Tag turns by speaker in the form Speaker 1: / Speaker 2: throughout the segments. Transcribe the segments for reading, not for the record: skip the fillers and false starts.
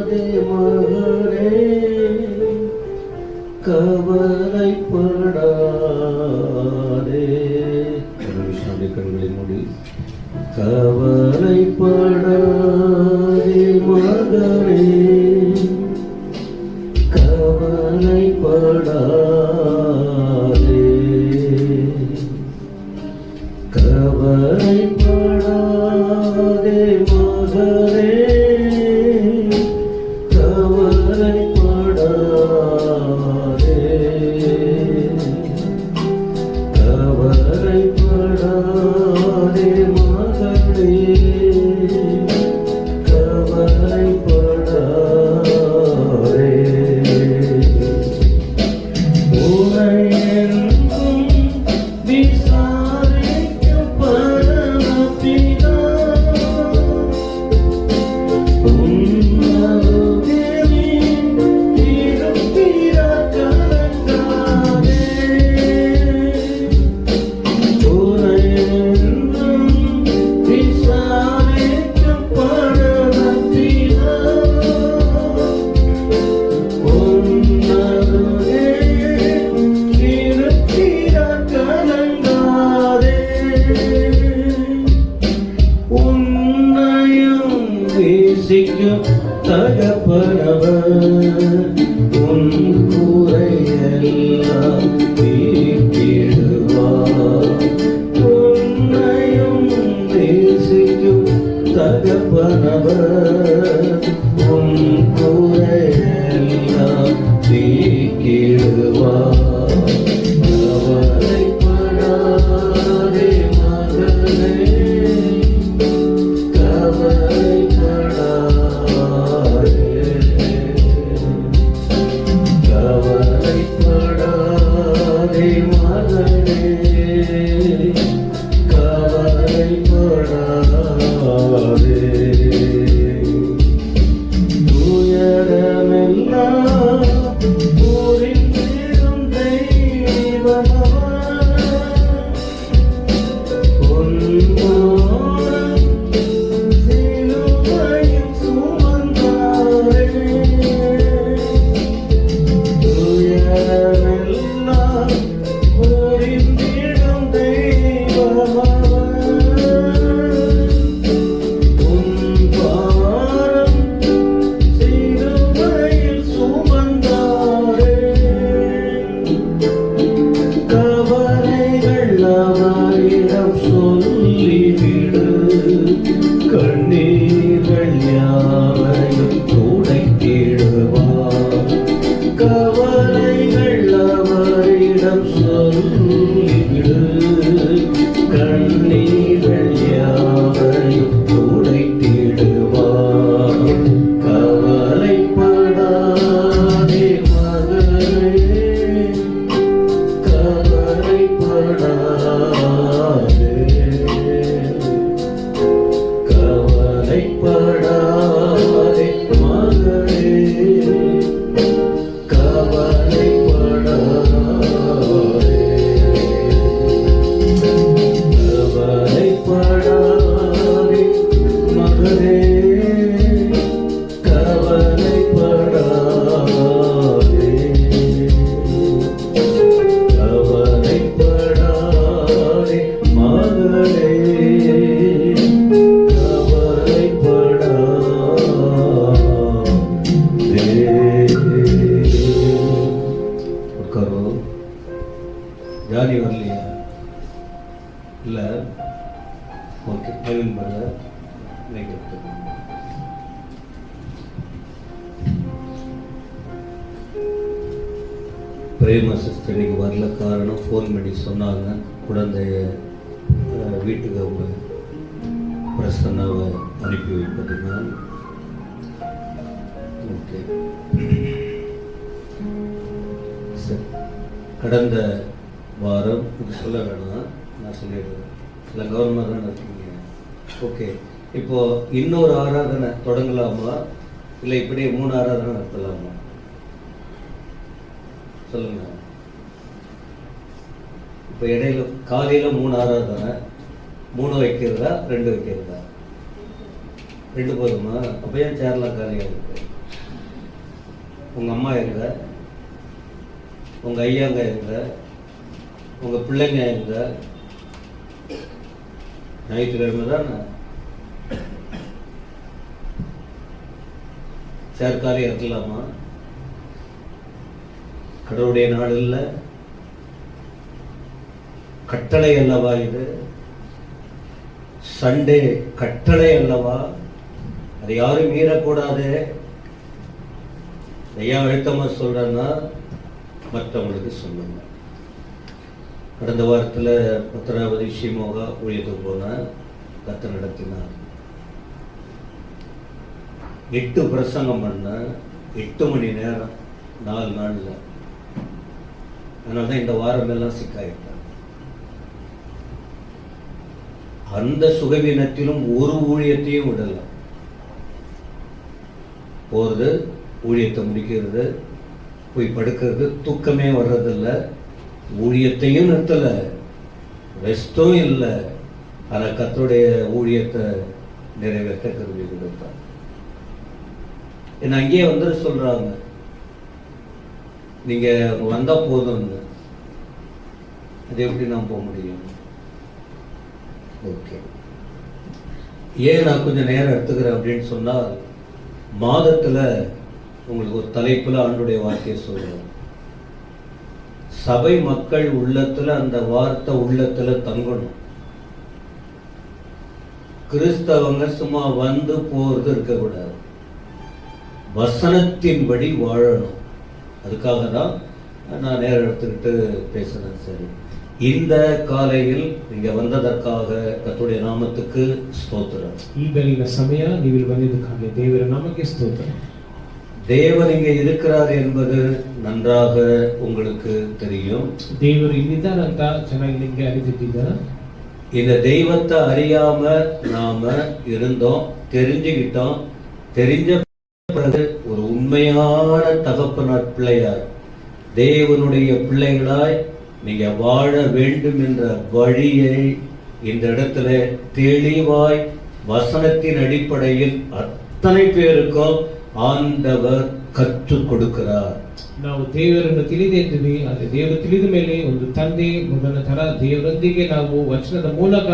Speaker 1: மகனே கவலைப்படாதே. கண்களை மூடி கவலைப்படாதே மகனே கவலைப்படாதே கவலைப்படாதே மகனே கவலைப்படாதே கவலைப்படாதே மகனே கவலைப்படாதே. உனையென்றும் விசாரிக்கும் பரமபிதா உன்னருகே இருக்கிறார் கலங்காதே. உனையென்றும் விசாரிக்கும் பரமபிதா உன்னருகே இருக்கிறார் கலங்காதே. உன்னையும் நேசிக்கும் தகப்பனவர் உன் குறையெல்லாம் தீர்த்திடுவார். உன்னையும் நேசிக்கும் தகப்பனவர் உன் குறையெல்லாம் தீர்த்திடுவார். கவலைப்படாதே மகனே கவலைப்படாதே கவலைப்படாதே மகனே கவலைப்படாதே. துயரமெல்லாம் புரிந்திடும் தெய்வமவர் உன்னோடு சிலுவையில் சுமந்தாரே. துயரமெல்லாம் புரிந்திடும் தெய்வமவர் உன் பாரம் சிலுவையில் சுமந்தாரே. கவலைகள் அவரிடம் சொல்லிவிடு கண்ணீர்கள் யாவையும் துடைத்திடுவார். கவலைகள் அவரிடம் சொல்லிவிடு கண்ணீர்கள் யாவையும் துடைத்திடுவார். கவலைப்படாதே மகனே கவலைப்படாதே கவலைப்படாதே மகனே கவலைப்படாதே கவலைப்படாதே மகனே கவலைப்படாதே கவலைப்படாதே மகனே கவலைப்படாதே. உட்காரோ. ஜாலி வரலையா? இல்லை. Okay Naveen brother Prema sister இன்னைக்கு வரல. காரணம் ஃபோன் பண்ணி சொன்னாங்க குழந்தைய வீட்டுக்கு அவங்க பிரசன்னாவை அனுப்பி வைப்பதுனால். ஓகே சரி. கடந்த வாரம் இது சொல்ல வேணாம், நான் சொல்லிடுறேன். சில கவர்மெண்ட் தானே இருக்கீங்க. ஓகே, இப்போது இன்னொரு ஆராதனை தொடங்கலாமா இல்லை இப்படியே 3 ஆராதனை நடத்தலாமா? சொல்லுங்க. இப்போ இடையில காலையில் 3 ஆராதனை, 3 வைக்கிறதா 2 வைக்கிறதா? 2 போதுமா? அப்போ ஏன் சேர்லாம் காலியாக இருக்கு? உங்கள் அம்மா எங்க, உங்கள் ஐயாங்க எங்க, உங்கள் பிள்ளைங்க எங்க? ஞாயிற்றுக்கிழமை தானே சேர்க்காலே இருக்கலாமா? கடவுளுடைய நாடு இல்லை, கட்டளை அல்லவா இது? சண்டே கட்டளை அல்லவா? அதை யாரும் மீறக்கூடாது. ஐயா அழுத்தமா சொல்றேன்னா மற்றவங்களுக்கு சொல்லுங்க. கடந்த வாரத்தில் பத்ராவதி ஷிமோகா ஊழியத்துக்கு போன கத்த நடத்தினார். 8 பிரசங்கம் பண்ண 8 மணி நேரம் 4 நாள்ல. அதனால்தான் இந்த வாரம் எல்லாம் சிக்காயிட்டார். அந்த சுகவீனத்திலும் ஒரு ஊழியத்தையும் விடலாம். போறது, ஊழியத்தை முடிக்கிறது, போய் படுக்கிறது, தூக்கமே வர்றதில்லை, ஊழியத்தையும் நிறுத்தல, ரெஸ்டும் இல்லை. ஆனால் கர்த்தருடைய ஊழியத்தை நிறைவேற்ற கருவி கொடுத்தார். என்ன அங்கேயே வந்து சொல்றாங்க, நீங்க வந்தா போதும்னு. அது எப்படி நான் போக முடியும்? ஓகே, ஏன் நான் கொஞ்சம் நேரம் எடுத்துக்கிறேன் அப்படின்னு சொன்னால், மாதத்துல உங்களுக்கு ஒரு தலைப்புல ஆண்டுடைய வார்த்தையை சொல்றேன். சபை மக்கள் உள்ளத்துல அந்த வார்த்தை உள்ளத்துல தங்கணும். கிறிஸ்தவங்க சும்மா வந்து போறது இருக்கக்கூடாது, வசனத்தின்படி வாழணும். அதுக்காக தான் நான் நேரம் எடுத்துக்கிட்டு பேசுறேன். சரி, இந்த காலையில் நீங்க வந்ததற்காக கர்த்தருடைய ನಾಮಕ್ಕೆ ಸ್ತೋತ್ರ.
Speaker 2: ಈ ಬೆಳಗಿನ ಸಮಯ ನೀವು ಬಂದಿದ್ದಕ್ಕಾಗಿ ದೇವರ ನಾಮಕ್ಕೆ ಸ್ತೋತ್ರ.
Speaker 1: தேவன் இங்கே இருக்கிறார் என்பது நன்றாக உங்களுக்கு தெரியும்.
Speaker 2: ದೇವರು ಇಲ್ಲಿದ್ದಾರೆ ಅಂತ ಚೆನ್ನಾಗಿ ನಿಮಗೆ ಅರಿತಿದ್ದೀರಾ?
Speaker 1: இந்த தெய்வத்தை அறியாம நாம இருந்தோம், தெரிஞ்சுக்கிட்டோம். தெரிஞ்ச பிறகு ஒரு உண்மையான தகப்பனார் பிள்ளையார், தேவனுடைய பிள்ளைகளாய் நீங்க வாழ வேண்டும் என்ற வழியை இந்த இடத்துல தெளிவாய் வசனத்தின் அடிப்படையில் அத்தனை பேருக்கும் ஆண்டவர் கற்றுக் கொடுக்கிறார்.
Speaker 2: ನಾವು ದೇವರನ್ನು ತಿಳಿದಿದ್ದೀವಿ. ಆದರೆ ದೇವರು ತಿಳಿದ ಮೇಲೆ ಒಂದು ತಂದೆ ಮಗನ ತರ ದೇವರೊಂದಿಗೆ ನಾವು ವಚನದ ಮೂಲಕ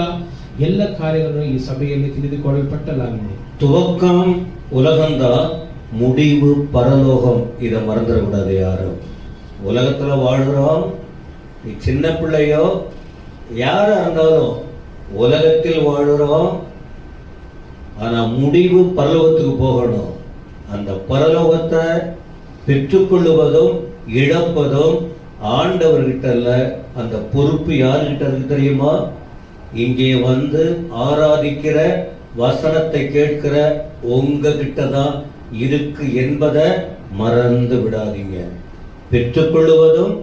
Speaker 2: ಎಲ್ಲ ಕಾರ್ಯಗಳನ್ನು ಈ ಸಭೆಯಲ್ಲಿ ತಿಳಿದುಕೊಳ್ಳಲ್ಪಟ್ಟಲಾಗಿದೆ.
Speaker 1: துவக்கம் உலகம்தான், முடிவு பரலோகம். இதை மறந்துடக்கூடாது யாரும். உலகத்துல வாழ்கிறோம், நீ சின்ன பிள்ளையோ யாரா இருந்தாலும் உலகத்தில் வாழ்கிறோம். ஆனா முடிவு பரலோகத்துக்கு போகணும். அந்த பரலோகத்தை பெற்றுக்கொள்ளுவதும் இழப்பதும் ஆண்டவர்கிட்ட இல்ல. அந்த பொறுப்பு யார்கிட்ட இருக்கு தெரியுமா? இங்கே வந்து ஆராதிக்கிற, வசனத்தை கேட்கிற உங்ககிட்ட தான் இருக்கு என்பதை மறந்து விடாதீங்க. பெற்றுக்கொள்ளுவதும்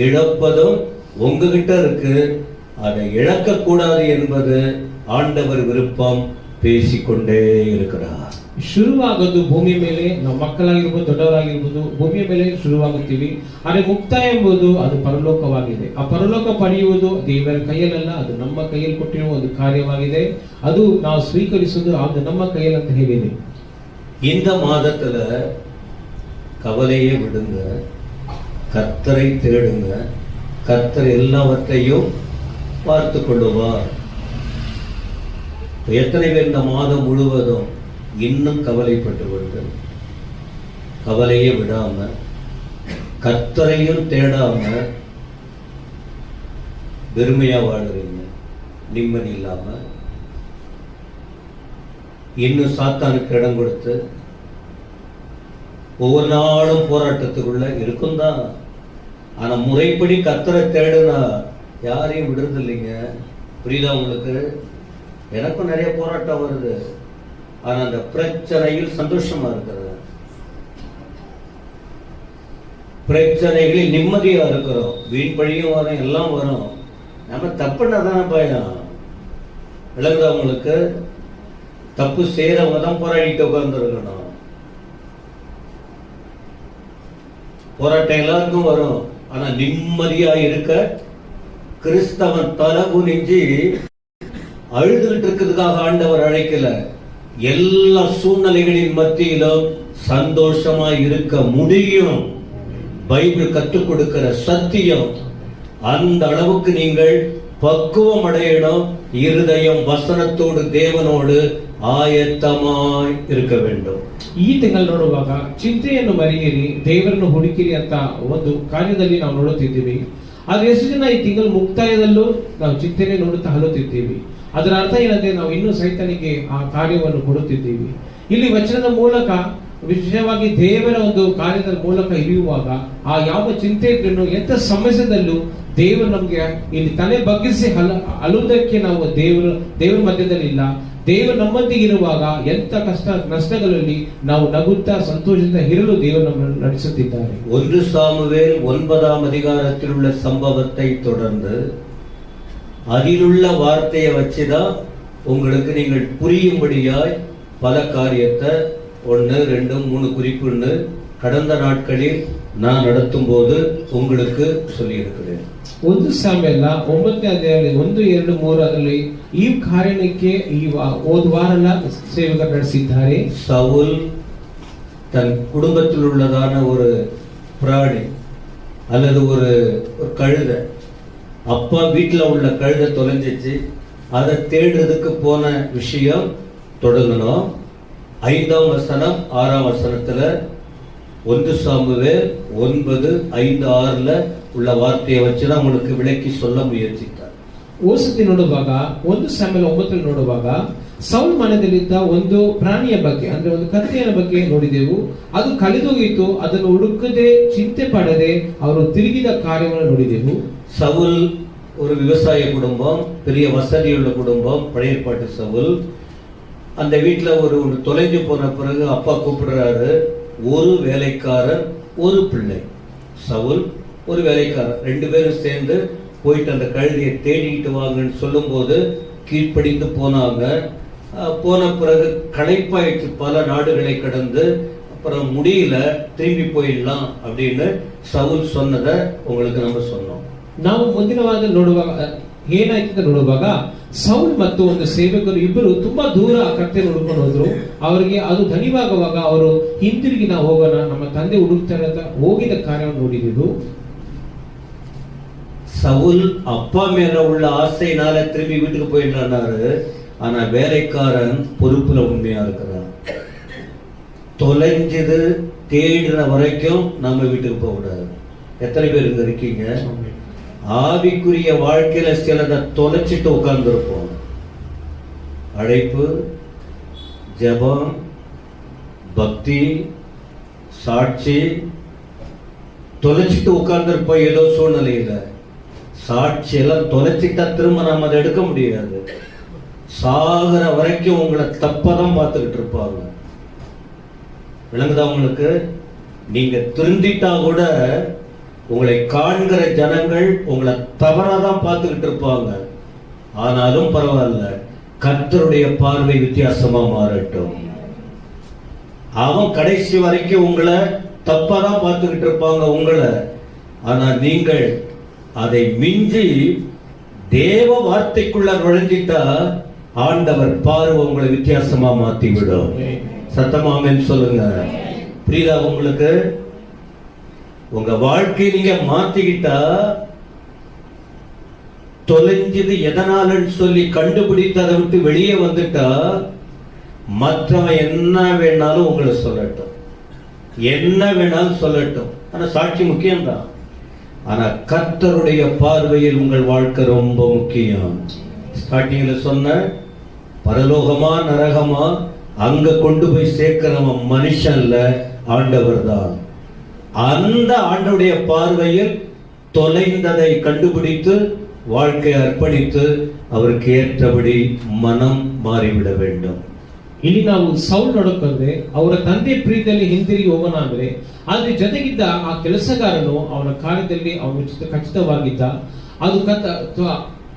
Speaker 1: இழப்பதும் உங்ககிட்ட இருக்கு. அதை இழக்க கூடாது என்பது ஆண்டவர் விருப்பம். பேசிக்கொண்டே இருக்கிறார்.
Speaker 2: ಶುರುವಾಗೋದು ಭೂಮಿ ಮೇಲೆ, ನಾವು ಮಕ್ಕಳಾಗಿರ್ಬೋದು ದೊಡ್ಡವರಾಗಿರ್ಬೋದು ಭೂಮಿಯ ಮೇಲೆ ಶುರುವಾಗುತ್ತೀವಿ. ಆದರೆ ಮುಕ್ತಾಯ ಎಂಬುದು ಅದು ಪರಲೋಕವಾಗಿದೆ. ಆ ಪರಲೋಕ ಪಡೆಯುವುದು ದೇವರ ಕೈಯಲ್ಲ, ಅದು ನಮ್ಮ ಕೈಯಲ್ಲಿ ಕೊಟ್ಟಿರುವ ಒಂದು ಕಾರ್ಯವಾಗಿದೆ. ಅದು ನಾವು ಸ್ವೀಕರಿಸುವುದು ಅದು ನಮ್ಮ ಕೈಯಲ್ಲಿ ಅಂತ ಹೇಳಿದೆ.
Speaker 1: இந்த மாதத்துல கவலையே விடுங்க, கர்த்தரை தேடுங்க. கர்த்தர் எல்லாவற்றையும் பார்த்து கொள்ளுவார். எத்தனை பேர் இந்த மாதம் முழுவதும் இன்னும் கவலைப்பட்டு கொண்டு கவலையே விடாம கர்த்தரையும் தேடாம வெறுமையா வாழ்றீங்க, நிம்மதி இல்லாம? இன்னும் சாத்தானுக்கு இடம் கொடுத்து ஒவ்வொரு நாளும் போராட்டத்துக்குள்ள இருக்கும் தான். ஆனா முறைப்படி கர்த்தரை தேடுனா யாரையும் விடுறது இல்லைங்க. புரியுதா உங்களுக்கு? எனக்கும் நிறைய போராட்டம் வருது. ஆனா அந்த பிரச்சனையில் சந்தோஷமா இருக்கிறது, பிரச்சனைகளில் நிம்மதியா இருக்கிறோம். வீண் பழியும் வரும், எல்லாம் வரும். நம்ம தப்புன்னா தானே பயம். விளங்குதா உங்களுக்கு? தப்பு செய்யறவங்க தான் போராடிட்டு உட்கார்ந்து இருக்கணும். போராட்டம் எல்லாருக்கும் வரும். ஆனா நிம்மதியா இருக்க கிறிஸ்தவன் தலை குனிஞ்சு அழுதுகிட்டு இருக்கிறதுக்காக ஆண்டவர் அழைக்கல. எல்லா சூழ்நிலைகளின் மத்தியிலும் சந்தோஷமா இருக்க முடியும். பைபிள் கற்றுக் கொடுக்கிற சத்தியம். அந்த அளவுக்கு நீங்கள் பக்குவம் அடையணும். இருதயம் வசனத்தோடு தேவனோடு ಆಯತ್ತಮಾಯ್ ಇರಬೇಕು.
Speaker 2: ಈ ತಿಂಗಳು ನೋಡುವಾಗ ಚಿಂತೆಯನ್ನು ಮರೆಯಿರಿ, ದೇವರನ್ನು ಹುಡುಕಿರಿ ಅಂತ ಒಂದು ಕಾರ್ಯದಲ್ಲಿ ನಾವು ನೋಡುತ್ತಿದ್ದೀವಿ. ಆದ್ರೆ ಎಷ್ಟು ಜನ ಈ ತಿಂಗಳು ಮುಕ್ತಾಯದಲ್ಲೂ ನಾವು ಚಿಂತೆನೆ ನೋಡುತ್ತಾ ಹಲುತ್ತಿದ್ದೀವಿ. ಅದರ ಅರ್ಥ ಏನಂದ್ರೆ ನಾವು ಇನ್ನೂ ಸೈತಾನಿಗೆ ಆ ಕಾರ್ಯವನ್ನು ಕೊಡುತ್ತಿದ್ದೀವಿ. ಇಲ್ಲಿ ವಚನದ ಮೂಲಕ ವಿಶೇಷವಾಗಿ ದೇವರ ಒಂದು ಕಾರ್ಯದ ಮೂಲಕ ಇರುವಾಗ ಆ ಯಾವ ಚಿಂತೆ ಇದ್ರೂ ಎಂತ ಸಮಸ್ಯೆದಲ್ಲೂ ದೇವರು ನಮ್ಗೆ ಇಲ್ಲಿ ತಲೆ ಬಗ್ಗಿಸಿ ಅಳುವುದಕ್ಕೆ ನಾವು ದೇವರ ಮಧ್ಯದಲ್ಲಿ ಇಲ್ಲ. ದೇವರು ನಮ್ಮೊಂದಿಗೆ ಇರುವಾಗ ಎಂತ ಕಷ್ಟ ನಷ್ಟಗಳಲ್ಲಿ ನಾವು ನಗುತ್ತಾ ಸಂತೋಷದಿಂದ ಇರಲು ದೇವರು ನಮ್ಮನ್ನು ನಡೆಸುತ್ತಿದ್ದಾರೆ.
Speaker 1: 1 சாமுவேல் 9ஆம் அதிகாரத்தில் உள்ள சம்பவத்தை தொடர்ந்து அதிலுள்ள வார்த்தையை வச்சுதான் உங்களுக்கு நீங்கள் புரியும்படியாய் பல காரியத்தை 1, 2, 3 குறிப்புன்னு கடந்த நாட்களில் நான் நடத்தும் போது உங்களுக்கு சொல்லியிருக்கிறேன்.
Speaker 2: 1 ಸಾಮುವೇಲ 9ನೇ ಅಧ್ಯಾಯದಲ್ಲಿ 1, 2, 3 ಅದರಲ್ಲಿ ಈ ಕಾರ್ಯಕ್ಕೆ ಈ ಓದುವಾರಲ್ಲ ಸೇವಕರು ನಡೆಸಿದ್ದಾರೆ.
Speaker 1: சவுல் தன் குடும்பத்தில் உள்ளதான ஒரு பிராணி அல்லது ஒரு கழுதை, அப்பா வீட்டில் உள்ள கழுதை தொலைஞ்சிச்சு, அதை தேடுறதுக்கு போன விஷயம் தொடங்கணும். 5ஆம் வசனம் 6ஆம் வசனத்துல 1 சாமுவேல் 9, 5, 6ல உள்ள வார்த்தையை வச்சுதான் உங்களுக்கு விளக்கி சொல்ல முயற்சித்தார்.
Speaker 2: ಓಸತಿ ನೋಡುವಾಗ 1 ಸಾಮುವೇಲ 9 ನೋಡುವಾಗ ಸೌಲ್ ಮನೆಯಲ್ಲಿದ್ದ ಒಂದು ಪ್ರಾಣಿಯ ಬಗ್ಗೆ ಅಂದ್ರೆ ಒಂದು ಕತ್ತೆಯ ಬಗ್ಗೆ ನೋಡಿದೆವು. ಅದು ಕಳೆದೋಗಿತ್ತು. ಅದನ್ನು ಹುಡುಕದೆ ಚಿಂತೆ ಪಡದೆ ಅವರು ತಿರುಗಿದ ಕಾರ್ಯವನ್ನು ನೋಡಿದೆವು.
Speaker 1: சவுல் ஒரு விவசாய குடும்பம், பெரிய வசதியுள்ள குடும்பம், பழைய ஏற்பாட்டு சவுல். அந்த வீட்டுல ஒரு தொலைஞ்சு போன பிறகு அப்பா கூப்பிடுறாரு. ஒரு வேலைக்காரர், ஒரு பிள்ளை. சவுல் ஒரு வேலைக்காரர், 2 பேரும் சேர்ந்து போயிட்டு அந்த கழுதையை தேடிட்டு வாங்கன்னு சொல்லும் போது கீழ்ப்படிந்து போனாங்க. போன பிறகு களைப்பாயிடுச்சு, பல நாடுகளை கடந்து, அப்புறம் முடியல, திரும்பி போயிடலாம் அப்படின்னு சவுல் சொன்னதை உங்களுக்கு நம்ம சொன்னோம்.
Speaker 2: ನಾವು ಮುಂದಿನ ವಾರದಲ್ಲಿ ನೋಡುವಾಗ ಏನಾಯ್ತು ನೋಡುವಾಗ ಸೌಲ್ ಮತ್ತು ಒಂದು ಸೇವಕರು ಇಬ್ಬರು ತುಂಬಾ ದೂರ ಕತ್ತೆ ಹುಡುಕೊಂಡು ಹೋದ್ರು. ಅವರಿಗೆ ಅದು ದಣಿವಾಗುವಾಗ ಅವರು ಹಿಂತಿರುಗಿ ನಾವು ಹೋಗೋಣ, ನಮ್ಮ ತಂದೆ ಹುಡುಕ್ತಾರೆ ಅಂತ ಹೋಗಿದ ಕಾರ್ಯವನ್ನು ನೋಡಿದ್ರು.
Speaker 1: சவுல் அப்பா மேல உள்ள ஆசையினால திரும்பி வீட்டுக்கு போயிடலான்னாரு. ஆனா வேலைக்காரன் பொறுப்புல உண்மையா இருக்கிறான். தொலைஞ்சது தேடுற வரைக்கும் நம்ம வீட்டுக்கு போக கூடாது. எத்தனை பேர் இங்க இருக்கீங்க? ஆவிக்குரிய வாழ்க்கையில சிலதை தொலைச்சிட்டு உட்கார்ந்து இருப்போம். அழைப்பு, ஜெபம், பக்தி, சாட்சி தொலைச்சிட்டு உட்கார்ந்து இருப்போம். ஏதோ சூழ்நிலையில சாட்சி எல்லாம் தொலைச்சிட்டா திரும்ப நாம அதை எடுக்க முடியாது. சாகர வரைக்கும் உங்களை தப்பதான் பார்த்துக்கிட்டு இருப்பாங்க. விளங்குதா உங்களுக்கு? நீங்க திருந்திட்டா கூட உங்களை காண்கிற ஜனங்கள் உங்களை தவறாதான் பார்த்துக்கிட்டு இருப்பாங்க. ஆனாலும் பரவாயில்ல, கர்த்தருடைய பார்வை வித்தியாசமா மாறட்டும். அவன் கடைசி வரைக்கும் உங்களை தப்பாதான் பார்த்துக்கிட்டு இருப்பாங்க உங்களை. ஆனா நீங்கள் அதை மிஞ்சி தேவ வார்த்தைக்குள்ள நுழைஞ்சிட்டா ஆண்டவர் பார்வை உங்களை வித்தியாசமா மாத்தி விடும். சத்தமாமேன்னு சொல்லுங்க. புரியுதா உங்களுக்கு? உங்க வாழ்க்கையை நீங்க மாத்திக்கிட்டா, தொலைஞ்சது எதனாலன்னு சொல்லி கண்டுபிடித்து அதை விட்டு வெளியே வந்துட்டா, மற்றவன் என்ன வேணாலும் உங்களை சொல்லட்டும், என்ன வேணாலும் சொல்லட்டும். ஆனா சாட்சி முக்கியம்தான். ஆனா கர்த்தருடைய பார்வையில் உங்கள் வாழ்க்கை ரொம்ப முக்கியம். ஸ்டார்டிங்ல சொன்ன பரலோகமா நரகமா அங்க கொண்டு போய் சேர்க்கிறவன் மனுஷன்ல, ஆண்டவர் தான். அந்த ஆண்டவருடைய பார்வையில் தொலைந்ததை கண்டுபிடித்து வாழ்க்கை அர்ப்பணித்து அவருக்கு ஏற்றபடி மனம் மாறிவிட வேண்டும்.
Speaker 2: ಇಲ್ಲಿ ನಾವು ಸೌಲ್ ನೋಡೋಕಂದ್ರೆ ಅವರ ತಂದೆ ಪ್ರೀತಿಯಲ್ಲಿ ಹಿಂದಿರುಗಿ ಹೋಗೋಣ ಅಂದ್ರೆ ಆದ್ರೆ ಜೊತೆಗಿದ್ದ ಆ ಕೆಲಸಗಾರನು ಅವನ ಕಾರ್ಯದಲ್ಲಿ ಅವನು ಖಚಿತವಾಗಿದ್ದ. ಅದು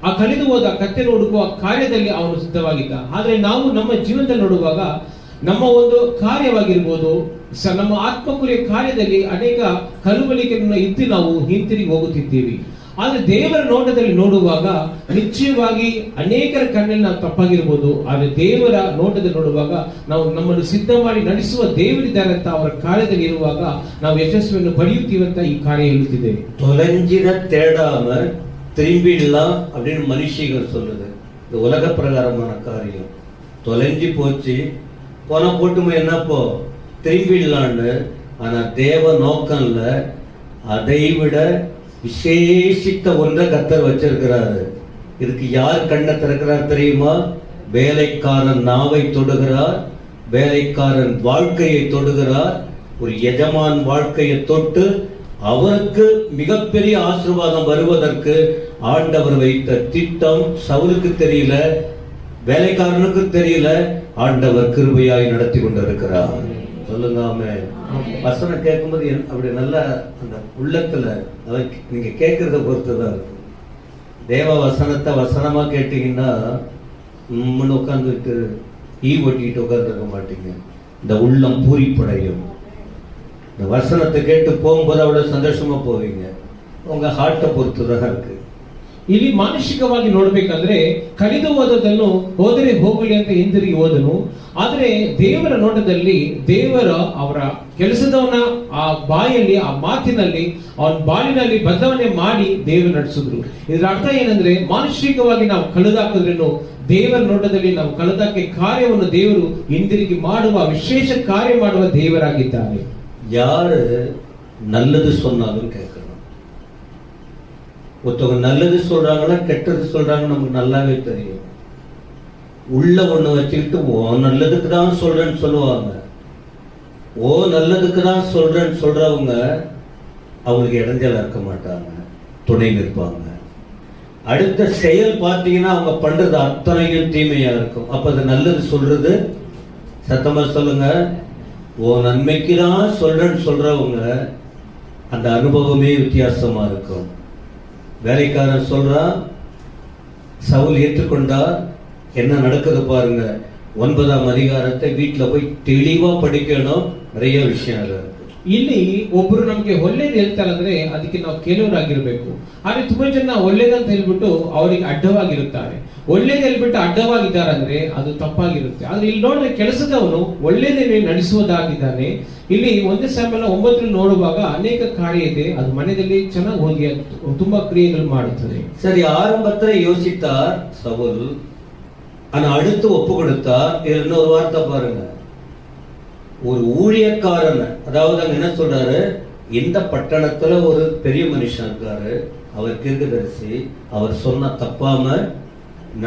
Speaker 2: ಆ ಕಳೆದು ಹೋದ ಕತ್ತೆ ಹುಡುಕುವ ಕಾರ್ಯದಲ್ಲಿ ಅವನು ಸಿದ್ಧವಾಗಿದ್ದ. ಆದ್ರೆ ನಾವು ನಮ್ಮ ಜೀವನದಲ್ಲಿ ನೋಡುವಾಗ ನಮ್ಮ ಒಂದು ಕಾರ್ಯವಾಗಿರ್ಬೋದು, ನಮ್ಮ ಆತ್ಮಕುರಿಯ ಕಾರ್ಯದಲ್ಲಿ ಅನೇಕ ಕಲುವಳಿಕೆಯನ್ನು ಇದ್ದು ನಾವು ಹಿಂತಿರುಗಿ ಹೋಗುತ್ತಿದ್ದೀವಿ. ಆದ್ರೆ ದೇವರ ನೋಟದಲ್ಲಿ ನೋಡುವಾಗ ನಿಶ್ಚಯವಾಗಿ ಅನೇಕರ ಕಣ್ಣಲ್ಲಿ ನಾವು ತಪ್ಪಾಗಿರ್ಬೋದು, ಆದ್ರೆ ದೇವರ ನೋಟದಲ್ಲಿ ನೋಡುವಾಗ ನಾವು ನಮ್ಮನ್ನು ಸಿದ್ಧ ಮಾಡಿ ನಡೆಸುವ ದೇವರಿದ್ದಾರೆ ಅಂತ ಅವರ ಕಾರ್ಯದಲ್ಲಿ ಇರುವಾಗ ನಾವು ಯಶಸ್ವಿಯನ್ನು ಪಡೆಯುತ್ತೀವಿ ಅಂತ ಈ ಕಾರ್ಯ ಹೇಳುತ್ತಿದೆ.
Speaker 1: தொலைஞ்சிட தேடாம திரும்பிடலாம் அப்படின்னு மனுஷிகள் சொல்லுது. இது உலக பிரகாரமான காரியம். தொலைஞ்சி போச்சு, போன போட்டுமே என்னப்போ திரும்பிடலான்னு. ஆனா தேவ நோக்கம்ல அதை விட விசேஷித்த ஒன்றை கர்த்தர் வச்சிருக்கிறாரு. இதுக்கு யார் கண்ணை திறக்கிறார் தெரியுமா? வேலைக்காரன் நாவை தொடுகிறார், வேலைக்காரன் வாழ்க்கையை தொடுகிறார். ஒரு எஜமான் வாழ்க்கையை தொட்டு அவருக்கு மிகப்பெரிய ஆசீர்வாதம் வருவதற்கு ஆண்டவர் வைத்த திட்டம் சவுலுக்கு தெரியல, வேலைக்காரனுக்கு தெரியல. ஆண்டவர் கிருபையாய் நடத்தி கொண்டிருக்கிறார். சொல்லுங்க ஆமென். வசனம் கேட்கும்போது அப்படி நல்ல அந்த உள்ளத்துல நீங்க கேட்கறத பொறுத்துதான் இருக்கு. தேவ வசனத்தை வசனமா கேட்டீங்கன்னா உட்கார்ந்துட்டு ஓட்டிட்டு உட்கார்ந்துருக்க மாட்டீங்க. இந்த உள்ளம் பூரிப்படையும். இந்த வசனத்தை கேட்டு போகும்போது அவ்வளவு சந்தோஷமா போவீங்க. உங்க ஹார்ட்டை பொறுத்துதான் இருக்கு.
Speaker 2: ಇಲ್ಲಿ ಮಾನಸಿಕವಾಗಿ ನೋಡ್ಬೇಕಂದ್ರೆ ಕಳೆದು ಓದೋದನ್ನು ಹೋದರೆ ಹೋಗಲಿ ಅಂತ ಹಿಂದಿರುಗಿ ಓದನು. ಆದ್ರೆ ದೇವರ ನೋಟದಲ್ಲಿ ದೇವರ ಅವರ ಕೆಲಸದವನ ಆ ಬಾಯಲ್ಲಿ ಆ ಮಾತಿನಲ್ಲಿ ಅವನ ಬಾಳಿನಲ್ಲಿ ಬದಲಾವಣೆ ಮಾಡಿ ದೇವರು ನಡೆಸಿದ್ರು. ಇದರ ಅರ್ಥ ಏನಂದ್ರೆ ಮಾನಸಿಕವಾಗಿ ನಾವು ಕಳೆದಾಕಿದ್ರೇನು ದೇವರ ನೋಟದಲ್ಲಿ ನಾವು ಕಳೆದಾಕೆ ಕಾರ್ಯವನ್ನು ದೇವರು ಹಿಂದಿರುಗಿ ಮಾಡುವ ವಿಶೇಷ ಕಾರ್ಯ ಮಾಡುವ ದೇವರಾಗಿದ್ದಾರೆ.
Speaker 1: யாரு நல்லது சொன்னாலும் கேட்கணும். ஒருத்தவங்க நல்லது சொல்றாங்களா கெட்டது சொல்றாங்க நமக்கு நல்லாவே தெரியும். உள்ள ஒண்ணு வச்சுக்கிட்டு ஓ நல்லதுக்கு தான் சொல்றேன்னு சொல்லுவாங்க. ஓ நல்லதுக்கு தான் சொல்றேன்னு சொல்றவங்க அவங்களுக்கு இடைஞ்சலா இருக்க மாட்டாங்க, துணை நிற்பாங்க. அடுத்த செயல் பார்த்தீங்கன்னா அவங்க பண்றது அத்தனையும் தீமையா இருக்கும். அப்ப அது நல்லது சொல்றது சத்தமா சொல்லுங்க. ஓ நன்மைக்கு தான் சொல்றேன்னு சொல்றவங்க அந்த அனுபவமே வித்தியாசமா இருக்கும். வேலைக்காரன் சொல்றான், சவுல் ஏற்றுக்கொண்டார். என்ன நடக்குது பாருங்க. 9ஆம் அதிகாரத்தை வீட்டுல போய் தெளிவா படிக்கணும். நிறைய விஷயம் இருக்கு.
Speaker 2: ಇಲ್ಲಿ ಒಬ್ರು ನಮ್ಗೆ ಒಳ್ಳೇದು ಹೇಳ್ತಾರಂದ್ರೆ ಅದಕ್ಕೆ ನಾವು ಕೇಳೋರಾಗಿರ್ಬೇಕು. ಆದ್ರೆ ತುಂಬಾ ಜನ ಒಳ್ಳೇದಂತ ಹೇಳ್ಬಿಟ್ಟು ಅವರಿಗೆ ಅಡ್ಡವಾಗಿರುತ್ತಾರೆ. ಒಳ್ಳೇದು ಹೇಳ್ಬಿಟ್ಟು ಅಡ್ಡವಾಗಿದ್ದಾರಂದ್ರೆ ಅದು ತಪ್ಪಾಗಿರುತ್ತೆ. ಆದ್ರೆ ಇಲ್ಲಿ ನೋಡಿದ್ರೆ ಕೆಲಸದವನು ಒಳ್ಳೇದೇನೆ ನಡೆಸುವುದಾಗಿದ್ದಾನೆ. ಇಲ್ಲಿ 1 ಸಾಮುವೇಲ 9 ನೋಡುವಾಗ ಅನೇಕ ಕಾರ್ಯ ಇದೆ. ಅದು ಮನೆಯಲ್ಲಿ ಚೆನ್ನಾಗಿ ಹೋಗಿ ತುಂಬಾ ಕ್ರಿಯೆಗಳು ಮಾಡುತ್ತದೆ.
Speaker 1: சரி, ஆரம்பத்துல யோசித்தார் சவுல், ஆனா அடுத்து ஒப்பு கொடுத்தார். இதுல இன்னொரு வார்த்தை பாருங்க. ஒரு ஊழியக்காரன், அதாவது அங்க என்ன சொல்றாரு, இந்த பட்டணத்துல ஒரு பெரிய மனுஷன் இருக்காரு, அவர் தீர்க்கதரிசி, அவர் சொன்ன தப்பாம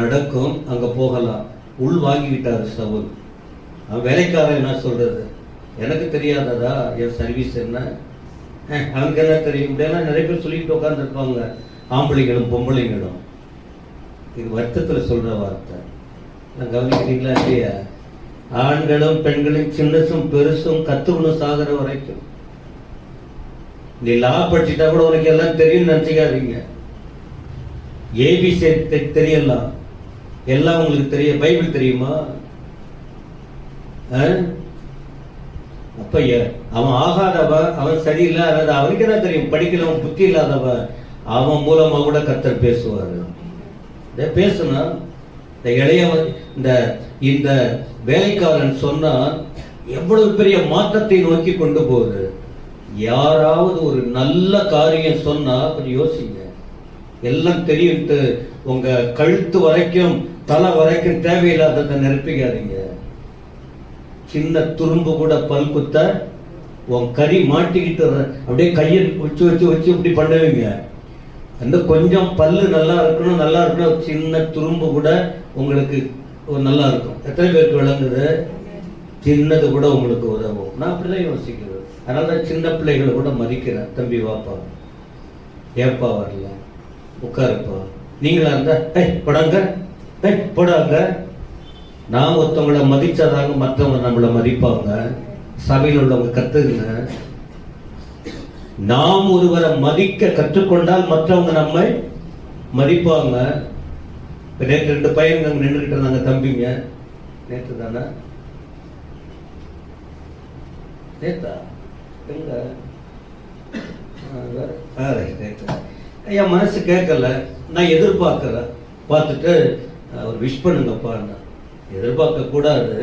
Speaker 1: நடக்கும், அங்க போகலாம். உள் வாங்கிக்கிட்டாரு சவுல். வேலைக்காரன் என்ன சொல்றது, எனக்கு தெரியாததா என் சர்வீஸ் என்ன, அவனுக்கு என்ன தெரியும். இப்படியெல்லாம் நிறைய பேர் சொல்லிட்டு உட்கார்ந்துருப்பாங்க, ஆம்பளைங்களும் பொம்பளைங்களும். இது வருத்தத்துல சொல்ற வார்த்தை. கவனிக்கிறீங்களா இல்லையா? ஆண்களும் பெண்களும் சின்னசும் பெருசும் கத்துக்கணும் சாகிற வரைக்கும். நீ லா படிச்சுட்டா கூட உனக்கு எல்லாம் தெரியும் நினைச்சுக்காதீங்க. ஏபிசி தெரியலாம், எல்லாம் உங்களுக்கு தெரிய. பைபிள் தெரியுமா? அப்ப அவன் ஆகாதவ, அவன் சரியில்லை, அவனுக்கு என்ன தெரியும்? படிக்கல, புத்தி இல்லாதவ, அவன் மூலமா கூட கர்த்தர் பேசுவாரு. பேசணும். இந்த இளையவன், இந்த வேலைக்காரன் சொன்னா எவ்வளவு பெரிய மாற்றத்தை நோக்கி கொண்டு போகுது. யாராவது ஒரு நல்ல காரியம் சொன்னா கொஞ்சம் யோசிங்க. எல்லாம் தெரியும்ட்டு உங்க கழுத்து வரைக்கும் தலை வரைக்கும் தேவையில்லாததை நிரப்பிக்காதீங்க. சின்ன துரும்பு கூட பல் குத்த உன் கறி மாட்டிக்கிட்டு அப்படியே கையை வச்சு வச்சு வச்சு இப்படி பண்ணுவீங்க. அந்த கொஞ்சம் பல்லு நல்லா இருக்கணும், நல்லா இருக்கணும். சின்ன துரும்பு கூட உங்களுக்கு நல்லா இருக்கும். எத்தனை பேருக்கு விளங்குது? சின்னது கூட உங்களுக்கு உதவும். நான் அப்படிதான் யோசிக்கிறேன். அதனாலதான் சின்ன பிள்ளைகளை கூட மதிக்கிறேன். தம்பி வாப்பா, ஏப்பா வரல, உட்காருப்பா. நீங்களா இருந்தா போடாங்க, போடாங்க. நான் ஒருத்தவங்களை மதிச்சாதாங்க மற்றவங்க நம்மளை மதிப்பாங்க. சபையில் உள்ளவங்க கத்துக்குங்க. நாம் ஒருவரை மதிக்க கற்றுக்கொண்டால் மற்றவங்க நம்மை மதிப்பாங்க. நேற்று 2 பையன் நின்றுகிட்டு இருந்தாங்க, தம்பிங்க. நேற்று தானே? நேத்தா எங்க? என் மனசு கேட்கல, நான் எதிர்பார்க்கிறேன். பார்த்துட்டு அவர் விஷ் பண்ணுங்கப்பா. எதிர்பார்க்க கூடாது.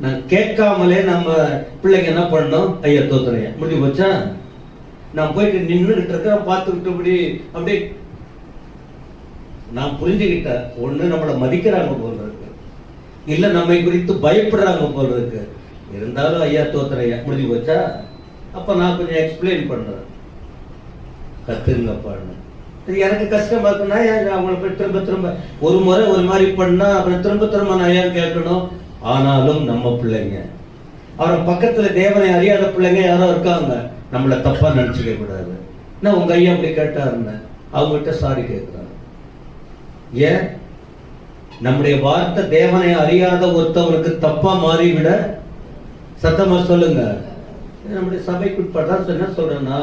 Speaker 1: நான் கேட்காமலே நம்ம பிள்ளைங்க என்ன பண்ணோம், ஐயா தோத்துறையா முடிஞ்சு போச்சா. நான் போயிட்டு நின்றுகிட்டு இருக்கிறேன், பார்த்துக்கிட்டு அப்படியே நான் புரிஞ்சுக்கிட்டேன். ஒண்ணு நம்மளை மதிக்கிறாங்க போல இருக்கு, இல்ல நம்மை குறித்து பயப்படுறாங்க போல இருக்கு. இருந்தாலும் ஐயா தோத்துறையா முடிஞ்சு போச்சா. அப்ப நான் கொஞ்சம் எக்ஸ்பிளைன் பண்றேன், கத்துங்கப்பான்னு. இது எனக்கு கஷ்டமா இருக்குன்னா அவங்களை போய் திரும்ப திரும்ப ஒரு முறை ஒரு மாதிரி பண்ணா அப்புறம் திரும்ப திரும்ப நான் ஏன் கேட்கணும். ஆனாலும் நம்ம பிள்ளைங்க, அவரை பக்கத்துல தேவனை அறியாத பிள்ளைங்க யாரோ இருக்காங்க, நம்மளை தப்பா நினைச்சுக்க கூடாது. நான் உங்க ஐயா அப்படி கேட்டாருன்னு அவங்ககிட்ட சாரி கேட்கிறாங்க. ஏன் நம்முடைய வார்த்தை தேவனை அறியாத ஒருத்தவனுக்கு தப்பா மாறிவிட? சத்தமா சொல்லுங்க. நம்முடைய சபைக்குட்பட்ட என்ன சொல்றேன்னா,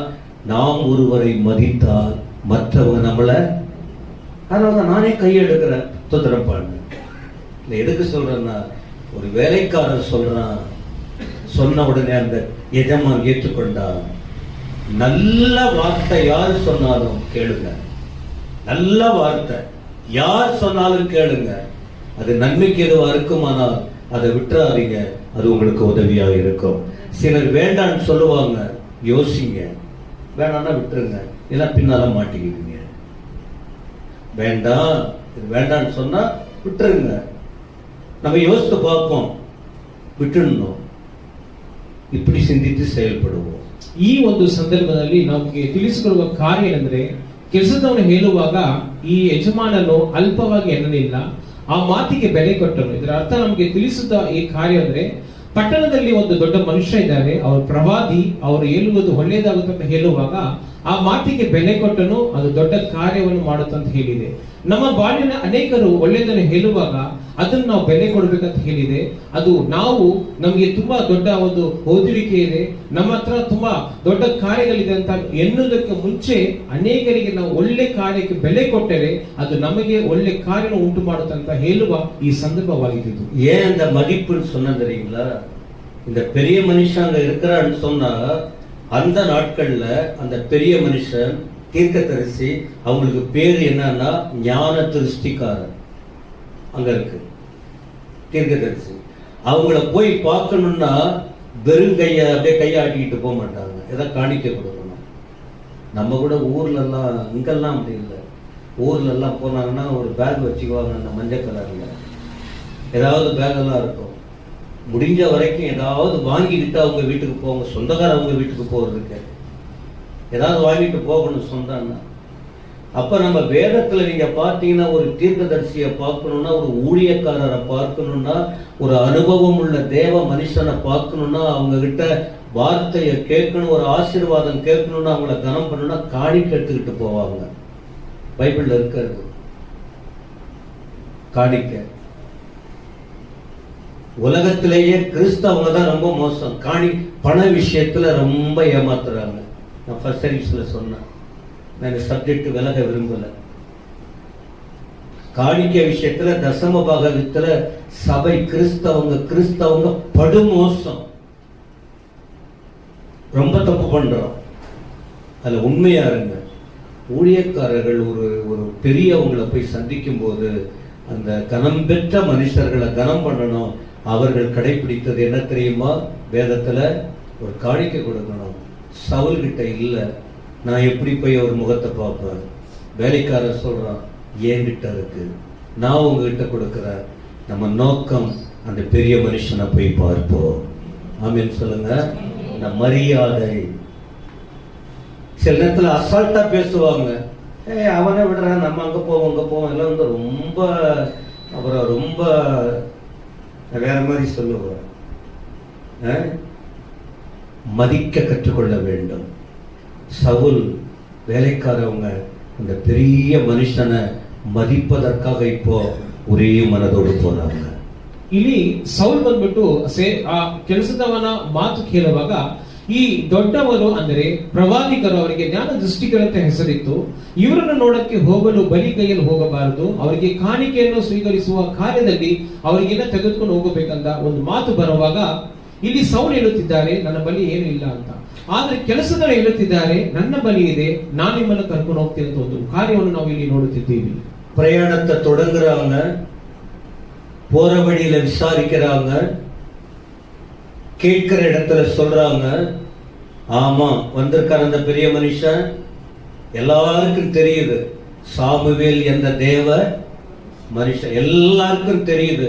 Speaker 1: நாம் ஒருவரை மதித்தால் மற்றவங்க நம்மளை, அதனாலதான் நானே கையெடுக்கிறேன் சுதரப்பான்னு. இல்லை எதுக்கு சொல்றேன்னா, ஒரு வேலைக்காரர் சொல்றான், சொன்ன உடனே அந்த எஜமான் ஏற்றுக்கொண்டான். நல்ல வார்த்தை யார் சொன்னாலும் கேளுங்க, நல்ல வார்த்தை யார் சொன்னாலும் கேளுங்க. அது நன்மைக்கு எதுவா இருக்குமானால் அதை விட்டுறாதீங்க, அது உங்களுக்கு உதவியா இருக்கும். சிலர் வேண்டான்னு சொல்லுவாங்க, யோசிங்க, வேணாம்னா விட்டுருங்க, இல்ல பின்னால மாட்டிக்குவீங்க. வேண்டாம், வேண்டான்னு சொன்னா விட்டுருங்க. நம்ம யோசித்து பார்ப்போம், விட்டுடணும், இப்படி சிந்தித்து செயல்படுவோம்.
Speaker 2: ಈ ಒಂದು ಸಂದರ್ಭದಲ್ಲಿ ನಮಗೆ ತಿಳಿಸಿಕೊಡುವ ಕಾರ್ಯ ಏನಂದ್ರೆ, ಕೆಲಸದವನು ಹೇಳುವಾಗ ಈ ಯಜಮಾನನು ಅಲ್ಪವಾಗಿ ಎನ್ನಲಿಲ್ಲ, ಆ ಮಾತಿಗೆ ಬೆಲೆ ಕೊಟ್ಟನು. ಇದರ ಅರ್ಥ ನಮಗೆ ತಿಳಿಸುತ್ತಾ ಈ ಕಾರ್ಯ ಅಂದ್ರೆ, ಪಟ್ಟಣದಲ್ಲಿ ಒಂದು ದೊಡ್ಡ ಮನುಷ್ಯ ಇದ್ದಾರೆ, ಅವರು ಪ್ರವಾದಿ, ಅವರು ಹೇಳುವುದು ಒಳ್ಳೆಯದಾಗುತ್ತೆ ಅಂತ ಹೇಳುವಾಗ ಆ ಮಾತಿಗೆ ಬೆಲೆ ಕೊಟ್ಟನು, ಅದು ದೊಡ್ಡ ಕಾರ್ಯವನ್ನು ಮಾಡುತ್ತಂತ ಹೇಳಿದೆ. ನಮ್ಮ ಬಾಳಿನ ಅನೇಕರು ಒಳ್ಳೆಯದನ್ನು ಹೇಳುವಾಗ ಅದನ್ನು ನಾವು ಬೆಲೆ ಕೊಡಬೇಕಂತ ಹೇಳಿದೆ. ಅದು ನಾವು ನಮಗೆ ತುಂಬಾ ದೊಡ್ಡ ಒಂದು ಓದುವಿಕೆ ಇದೆ, ನಮ್ಮ ಹತ್ರ ತುಂಬಾ ದೊಡ್ಡ ಕಾರ್ಯಗಳಿದೆ ಅಂತ ಎನ್ನುವುದಕ್ಕೆ ಮುಂಚೆ ಅನೇಕರಿಗೆ ನಾವು ಒಳ್ಳೆ ಕಾರ್ಯಕ್ಕೆ ಬೆಲೆ ಕೊಟ್ಟರೆ ಅದು ನಮಗೆ ಒಳ್ಳೆ ಕಾರ್ಯವನ್ನು ಉಂಟು ಮಾಡುತ್ತಂತ ಹೇಳುವ ಈ ಸಂದರ್ಭವಾಗಿದ್ದು.
Speaker 1: ஏன் அந்த மதிப்புன்னு சொன்ன தெரியுங்களா? இந்த பெரிய மனுஷன் அங்க இருக்கிறான்னு சொன்னா, அந்த நாட்கள்ல அந்த பெரிய மனுஷன் தீர்க்கதரிசி, அவங்களுக்கு பேரு என்னன்னா ஞான திருஷ்டிக்காரர். அங்க இருக்கு தீர்க்கதரிசி. அவங்கள போய் பார்க்கணும்னா வெறும் கைய அப்படியே கையாட்டிக்கிட்டு போக மாட்டாங்க, ஏதாவது காணிக்க கொடுக்கணும். நம்ம கூட ஊர்ல எல்லாம், இங்கெல்லாம் அப்படி இல்லை. ஊர்ல எல்லாம் போனாங்கன்னா ஒரு பேக் வச்சுக்குவாங்க, அந்த மஞ்சள் கலர்ல ஏதாவது பேக் எல்லாம் இருக்கும். முடிஞ்ச வரைக்கும் ஏதாவது வாங்கிக்கிட்டு அவங்க வீட்டுக்கு போவாங்க, சொந்தக்கார அவங்க வீட்டுக்கு போறதுக்கு ஏதாவது வாங்கிட்டு போகணும் சொந்தம்னா. அப்ப நம்ம வேதத்துல நீங்க பார்த்தீங்கன்னா, ஒரு தீர்க்கதரிசியை பார்க்கணும்னா, ஒரு ஊழியக்காரரை பார்க்கணும்னா, ஒரு அனுபவம் உள்ள தேவ மனுஷனை பார்க்கணும்னா, அவங்க கிட்ட வார்த்தையை கேட்கணும், ஒரு ஆசீர்வாதம் கேட்கணும்னா, அவங்கள கனம் பண்ணணும்னா காணிக்கை எடுத்துக்கிட்டு போவாங்க. பைபிள்ல இருக்கிறது காணிக்கை. உலகத்திலேயே கிறிஸ்தவங்க தான் ரொம்ப மோசம், பண விஷயத்துல ரொம்ப ஏமாத்துறாங்க. நான் ஃபர்ஸ்ட் சர்வீஸ்ல சொன்னேன், நான் சப்ஜெக்ட் விலக விரும்பல. காணிக்கை விஷயத்துல, தசம பாகத்துல சபை கிறிஸ்தவங்க படுமோசம், ரொம்ப தப்பு பண்றோம். அதுல உண்மையா இருங்க. ஊழியக்காரர்கள் ஒரு பெரியவங்களை போய் சந்திக்கும் போது அந்த கனம் பெற்ற மனுஷர்களை கனம் பண்ணணும். அவர்கள் கடைபிடித்தது என்ன தெரியுமா? வேதத்துல ஒரு காணிக்கை கொடுக்கணும். சவுல் கிட்ட இல்ல, நான் எப்படி போய் ஒரு முகத்தை பார்ப்பேன்? வேலைக்காரர் சொல்றான், என்கிட்ட இருக்கு, நான் உங்ககிட்ட கொடுக்கிறேன். நம்ம நோக்கம் அந்த பெரிய மனுஷனை போய் பார்ப்போம். ஆமீன் சொல்லுங்க. அந்த மரியாதை. சில நேரத்துல அசால்ட்டா பேசுவாங்க, அவனை விடுறான், நம்ம அங்க போவோம் எல்லாம் வந்து ரொம்ப, அப்புறம் ரொம்ப வேற மாதிரி சொல்லுவார். மதிக்க கற்றுக்கொள்ள வேண்டும். சவுல் வேலைக்காரவங்க அந்த பெரிய மனுஷனை மதிப்பதற்காக இப்போ ஒரே மனதோடு போறாங்க.
Speaker 2: ಇಲ್ಲಿ ಸೌಲ್ ಬಂದ್ಬಿಟ್ಟು ಆ ಕೆಲಸದವನ ಮಾತು ಕೇಳುವಾಗ, ಈ ದೊಡ್ಡವರು ಅಂದರೆ ಪ್ರವಾದಿಕರು, ಅವರಿಗೆ ಜ್ಞಾನ ದೃಷ್ಟಿಕರು ಅಂತ ಹೆಸರಿತ್ತು. ಇವರನ್ನು ನೋಡಕ್ಕೆ ಹೋಗಲು ಬಲಿ ಕೈಯಲ್ಲಿ ಹೋಗಬಾರದು, ಅವರಿಗೆ ಕಾಣಿಕೆಯನ್ನು ಸ್ವೀಕರಿಸುವ ಕಾರ್ಯದಲ್ಲಿ ಅವರಿಗೆಲ್ಲ ತೆಗೆದುಕೊಂಡು ಹೋಗಬೇಕಂತ ಒಂದು ಮಾತು ಬರುವಾಗ, ಇಲ್ಲಿ ಸೌಲ್ ಹೇಳುತ್ತಿದ್ದಾರೆ, ನನ್ನ ಬಳಿ ಏನು ಇಲ್ಲ ಅಂತ. ಆದ್ರೆ ಕೆಲಸದವರು ಹೇಳುತ್ತಿದ್ದಾರೆ, ನನ್ನ ಬಳಿ ಇದೆ, ನಾನು ನಿಮ್ಮನ್ನು ಕರ್ಕೊಂಡು ಹೋಗ್ತೀನಿ ಅಂತ ಒಂದು ಕಾರ್ಯವನ್ನು ನಾವು ಇಲ್ಲಿ ನೋಡುತ್ತಿದ್ದೀವಿ.
Speaker 1: பிரயாணத்தை தொடங்குறாங்க, போற வழியில விசாரிக்கிறாங்க, கேட்கிற இடத்துல சொல்றாங்க, ஆமா வந்திருக்கார அந்த பெரிய மனுஷன், எல்லாருக்கும் தெரியுது சாமுவேல் என்ற தேவ மனுஷன், எல்லாருக்கும் தெரியுது,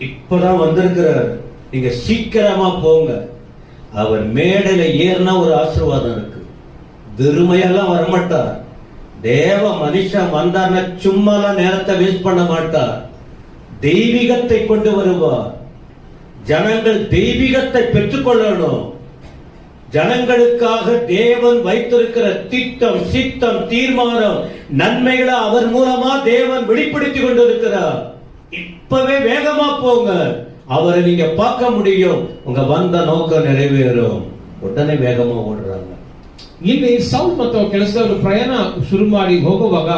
Speaker 1: இப்பதான் வந்திருக்கிறார், நீங்க சீக்கிரமா போங்க. அவர் மேடையில ஏறினா ஒரு ஆசீர்வாதம் இருக்கு, வெறுமையெல்லாம் வரமாட்டார். தேவ மனுஷன் வந்தார்னா சும்மாலாம் நேரத்தை வேஸ்ட் பண்ண மாட்டார், தெய்வீகத்தை கொண்டு வருவார். ஜனங்கள் தெய்வீகத்தை பெற்றுக்கொள்ளணும். ஜனங்களுக்காக தேவன் வைத்திருக்கிற திட்டம், சித்தம், தீர்மானம், நன்மைகளை அவர் மூலமா தேவன் வெளிப்படுத்தி கொண்டிருக்கிறார். இப்பவே வேகமா போங்க, அவரை நீங்க பார்க்க முடியும், உங்க வந்த நோக்கம் நிறைவேறும். உடனே வேகமா ஓடுறாங்க.
Speaker 2: ಇಲ್ಲಿ ಸೌಲ್ ಮತ್ತು ಕೆಲಸದವರು ಪ್ರಯಾಣ ಶುರು ಮಾಡಿ ಹೋಗುವಾಗ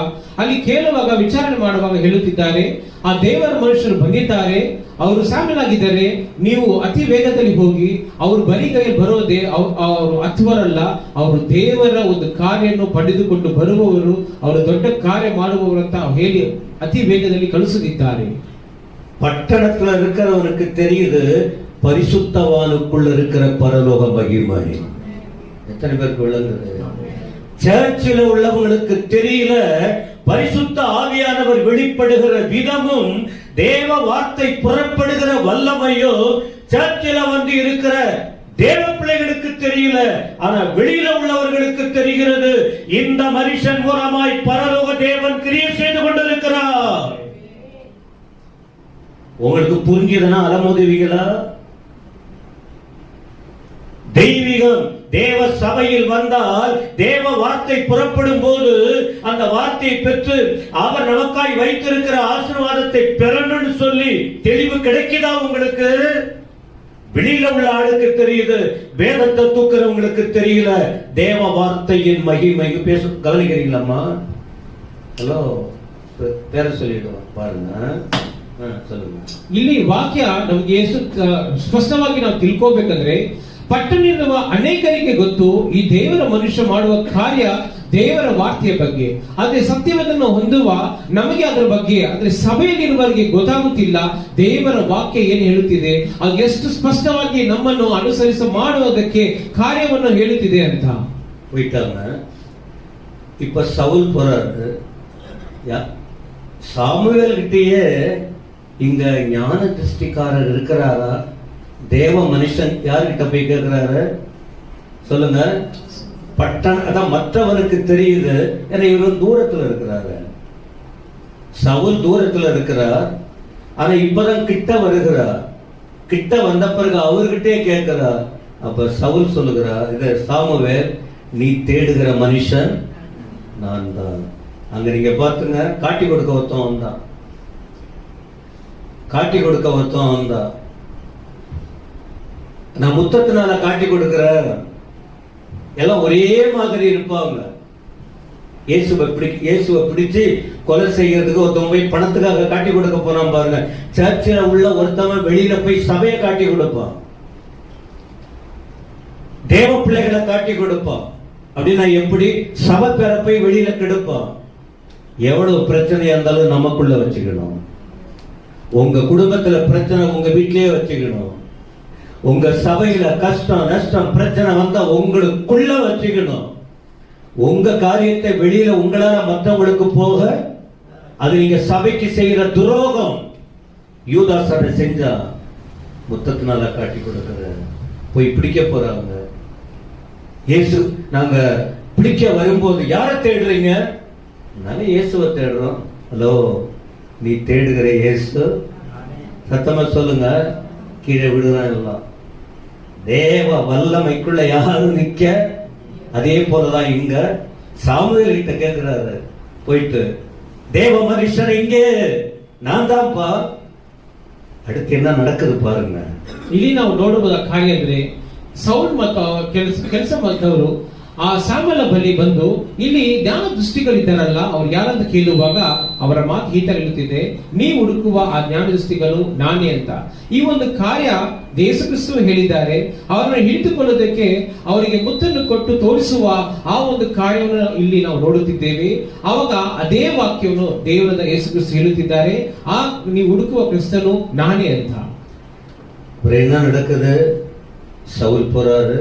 Speaker 2: ಅಲ್ಲಿ ಕೇಳುವಾಗ ವಿಚಾರಣೆ ಮಾಡುವಾಗ ಹೇಳುತ್ತಿದ್ದಾರೆ, ಆ ದೇವರ ಮನುಷ್ಯರು ಬಂದಿದ್ದಾರೆ, ಅವರು ಸಾಮಿಲ್ ಆಗಿದ್ದಾರೆ, ನೀವು ಅತಿ ವೇಗದಲ್ಲಿ ಹೋಗಿ ಅವರು ಬರೀ ಕೈ ಬರೋದೇ ಅವರು ಹತ್ತುವರಲ್ಲ, ಅವರು ದೇವರ ಒಂದು ಕಾರ್ಯವನ್ನು ಪಡೆದುಕೊಂಡು ಬರುವವರು, ಅವರು ದೊಡ್ಡ ಕಾರ್ಯ ಮಾಡುವವರು ಅಂತ ಹೇಳಿ ಅತಿ ವೇಗದಲ್ಲಿ ಕಳಿಸುತ್ತಿದ್ದಾರೆ.
Speaker 1: பட்டணத்துல இருக்கிறவனுக்கு தெரியுது பரிசுத்தவானுக்குள்ள இருக்கிற பரலோக மகிமை. எத்தனை பேருக்கு விளங்குது? சர்ச்சில் உள்ளவங்களுக்கு தெரியல, பரிசுத்த ஆவியானவர் வெளிப்படுகிற விதமும் தேவ வார்த்தை புறப்படுகிற வல்லமையும் சர்ச்சில் வந்து இருக்கிற தேவ பிள்ளைகளுக்கு தெரியல. ஆனா வெளியில உள்ளவர்களுக்கு தெரிகிறது, இந்த மனுஷன் மூலமாய் பரலோக தேவன் கிரியை செய்து கொண்டிருக்கிறார். உங்களுக்கு புரிஞ்சதுன்னா அலமோதுவீங்களா? தெய்வீகம் தேவ சபையில் வந்தால் தேவ வார்த்தை புறப்படும் போது அந்த வார்த்தையை பெற்று அவர் நமக்காய் வைத்திருக்கிற ஆசீர்வாதத்தை பெறணும்னு சொல்லி தெளிவு கிடைக்குதா உங்களுக்கு? வெளியில உள்ள ஆளுக்கு தெரியுது, வேதத்தை தூக்குறவங்களுக்கு தெரியல, தேவ வார்த்தையின் மகிமை. பேச கவனிக்கிறீங்களா? ஹலோ, பேர சொல்லிடுவோம் பாருங்க.
Speaker 2: ಇಲ್ಲಿ ವಾಕ್ಯ ನಮಗೆ ಎಷ್ಟು ಸ್ಪಷ್ಟವಾಗಿ ನಾವು ತಿಳ್ಕೋಬೇಕಂದ್ರೆ, ಪಟ್ಟಣದಲ್ಲಿರುವ ಅನೇಕರಿಗೆ ಗೊತ್ತು ಈ ದೇವರ ಮನುಷ್ಯ ಮಾಡುವ ಕಾರ್ಯ ದೇವರ ವಾರ್ತೆಯ ಬಗ್ಗೆ, ಆದ್ರೆ ಸತ್ಯವನ್ನು ಹೊಂದುವ ನಮಗೆ ಅದರ ಬಗ್ಗೆ, ಆದ್ರೆ ಸಭೆಯಲ್ಲಿರುವವರಿಗೆ ಗೊತ್ತಾಗುತ್ತಿಲ್ಲ ದೇವರ ವಾಕ್ಯ ಏನು ಹೇಳುತ್ತಿದೆ, ಅದು ಎಷ್ಟು ಸ್ಪಷ್ಟವಾಗಿ ನಮ್ಮನ್ನು ಅನುಸರಿಸ ಮಾಡುವುದಕ್ಕೆ ಕಾರ್ಯವನ್ನು ಹೇಳುತ್ತಿದೆ ಅಂತ.
Speaker 1: போயிட்டாங்க. இப்ப சவுல் போறாரு. சாமுவேல் கிட்டயே இங்க ஞான திருஷ்டிக்காரர் இருக்கிறாரா? தேவ மனுஷன் யார்கிட்ட போய் கேட்கிறாரு சொல்லுங்க? அதான் மற்றவனுக்கு தெரியுது, ஏன்னா இவர் தூரத்துல இருக்கிறாரு. சவுல் தூரத்துல இருக்கிறார், ஆனா இப்பதான் கிட்ட வருகிறார். கிட்ட வந்த பிறகு அவர்கிட்டே கேட்கிறார். அப்ப சவுல் சொல்லுகிறார், இது சாமுவேல், நீ தேடுகிற மனுஷன் நான் தான். அங்க நீங்க பாத்துங்க, காட்டி கொடுக்க ஒருத்தம் வந்தான், காட்டி கொடுக்க ஒருத்தம் வந்தான். நான் முத்தத்தினால காட்டி கொடுக்கிற எல்லாம் ஒரே மாதிரி இருப்பாங்க. இயேசுவை பிடிச்சு கொலை செய்யறதுக்கு ஒருத்தவங்க போய் பணத்துக்காக காட்டி கொடுக்க போனான் பாருங்க. சர்ச்சில் உள்ள ஒருத்தவன் வெளியில போய் சபையை காட்டி கொடுப்பான், தேவ பிள்ளைகளை காட்டி கொடுப்பான். அப்படின்னா எப்படி? சபை பேர போய் வெளியில கெடுப்பான். எவ்வளவு பிரச்சனையா இருந்தாலும் நமக்குள்ள வச்சுக்கணும். உங்க குடும்பத்துல பிரச்சனை உங்க வீட்டிலேயே வச்சுக்கணும். உங்க சபையில கஷ்டம், நஷ்டம், பிரச்சனை வந்தா உங்களுக்குள்ள வச்சுக்கணும். உங்க காரியத்தை வெளியில உங்களால மற்றவங்களுக்கு போக, அது நீங்க சபைக்கு செய்யற துரோகம். யூதாசனை செஞ்சா முத்தத்தினால காட்டி கொடுக்கிற போய் பிடிக்க போறாங்க. இயேசு நாங்க பிடிக்க வரும்போது யாரை தேடுறீங்க? நாங்க இயேசுவை தேடுறோம். ஹலோ, நீ தேடுகிற இயேசு? சத்தமா சொல்லுங்க. கீழே விடுறான் எல்லாம். தேவ வல்லமைக்குள்ள யாரும் நிக்க. அதே போலதான் இங்க சாமுவேல் கிட்ட கேட்கிறாரு போயிட்டு, தேவ மனுஷன் இங்கே நான் தான்ப்பா. அடுத்து என்ன நடக்குது பாருங்க.
Speaker 2: ಇಲ್ಲಿ ನಾವು ನೋಡಬಹುದ ಕಾರ್ಯ ಅಂದ್ರೆ, ಸೌಲ್ ಮತ್ತು ಕೆಲಸ ಮಾಡಿದವರು ಆ ಸಾಮುವೇಲ ಬಳಿ ಬಂದು ಇಲ್ಲಿ ಜ್ಞಾನ ದೃಷ್ಟಿಗಳಿದ್ದಾರಲ್ಲ ಅವ್ರು ಯಾರಂತ ಕೇಳುವಾಗ ಅವರ ಮಾತು ಈ ತರ ಇರುತ್ತಿದೆ, ನೀವು ಹುಡುಕುವ ಆ ಜ್ಞಾನ ದೃಷ್ಟಿಗಳು ನಾನೇ ಅಂತ. ಈ ಒಂದು ಕಾರ್ಯ ಯೇಸು ಕ್ರಿಸ್ತರು ಹೇಳಿದ್ದಾರೆ. ಅವರನ್ನು ಹಿಡಿದುಕೊಳ್ಳೋದಕ್ಕೆ ಅವರಿಗೆ ಮುತ್ತನ್ನು ಕೊಟ್ಟು ತೋರಿಸುವ ಆ ಒಂದು ಕಾರ್ಯವನ್ನು ಇಲ್ಲಿ ನಾವು ನೋಡುತ್ತಿದ್ದೇವೆ. ಆವಾಗ ಅದೇ ವಾಕ್ಯವನ್ನು ದೇವರಾದ ಯೇಸು ಕ್ರಿಸ್ತ ಹೇಳುತ್ತಿದ್ದಾರೆ, ಆ ನೀವು ಹುಡುಕುವ ಕ್ರಿಸ್ತನು ನಾನೇ ಅಂತ.
Speaker 1: என்ன நடக்குது? சவுல் போறாரு,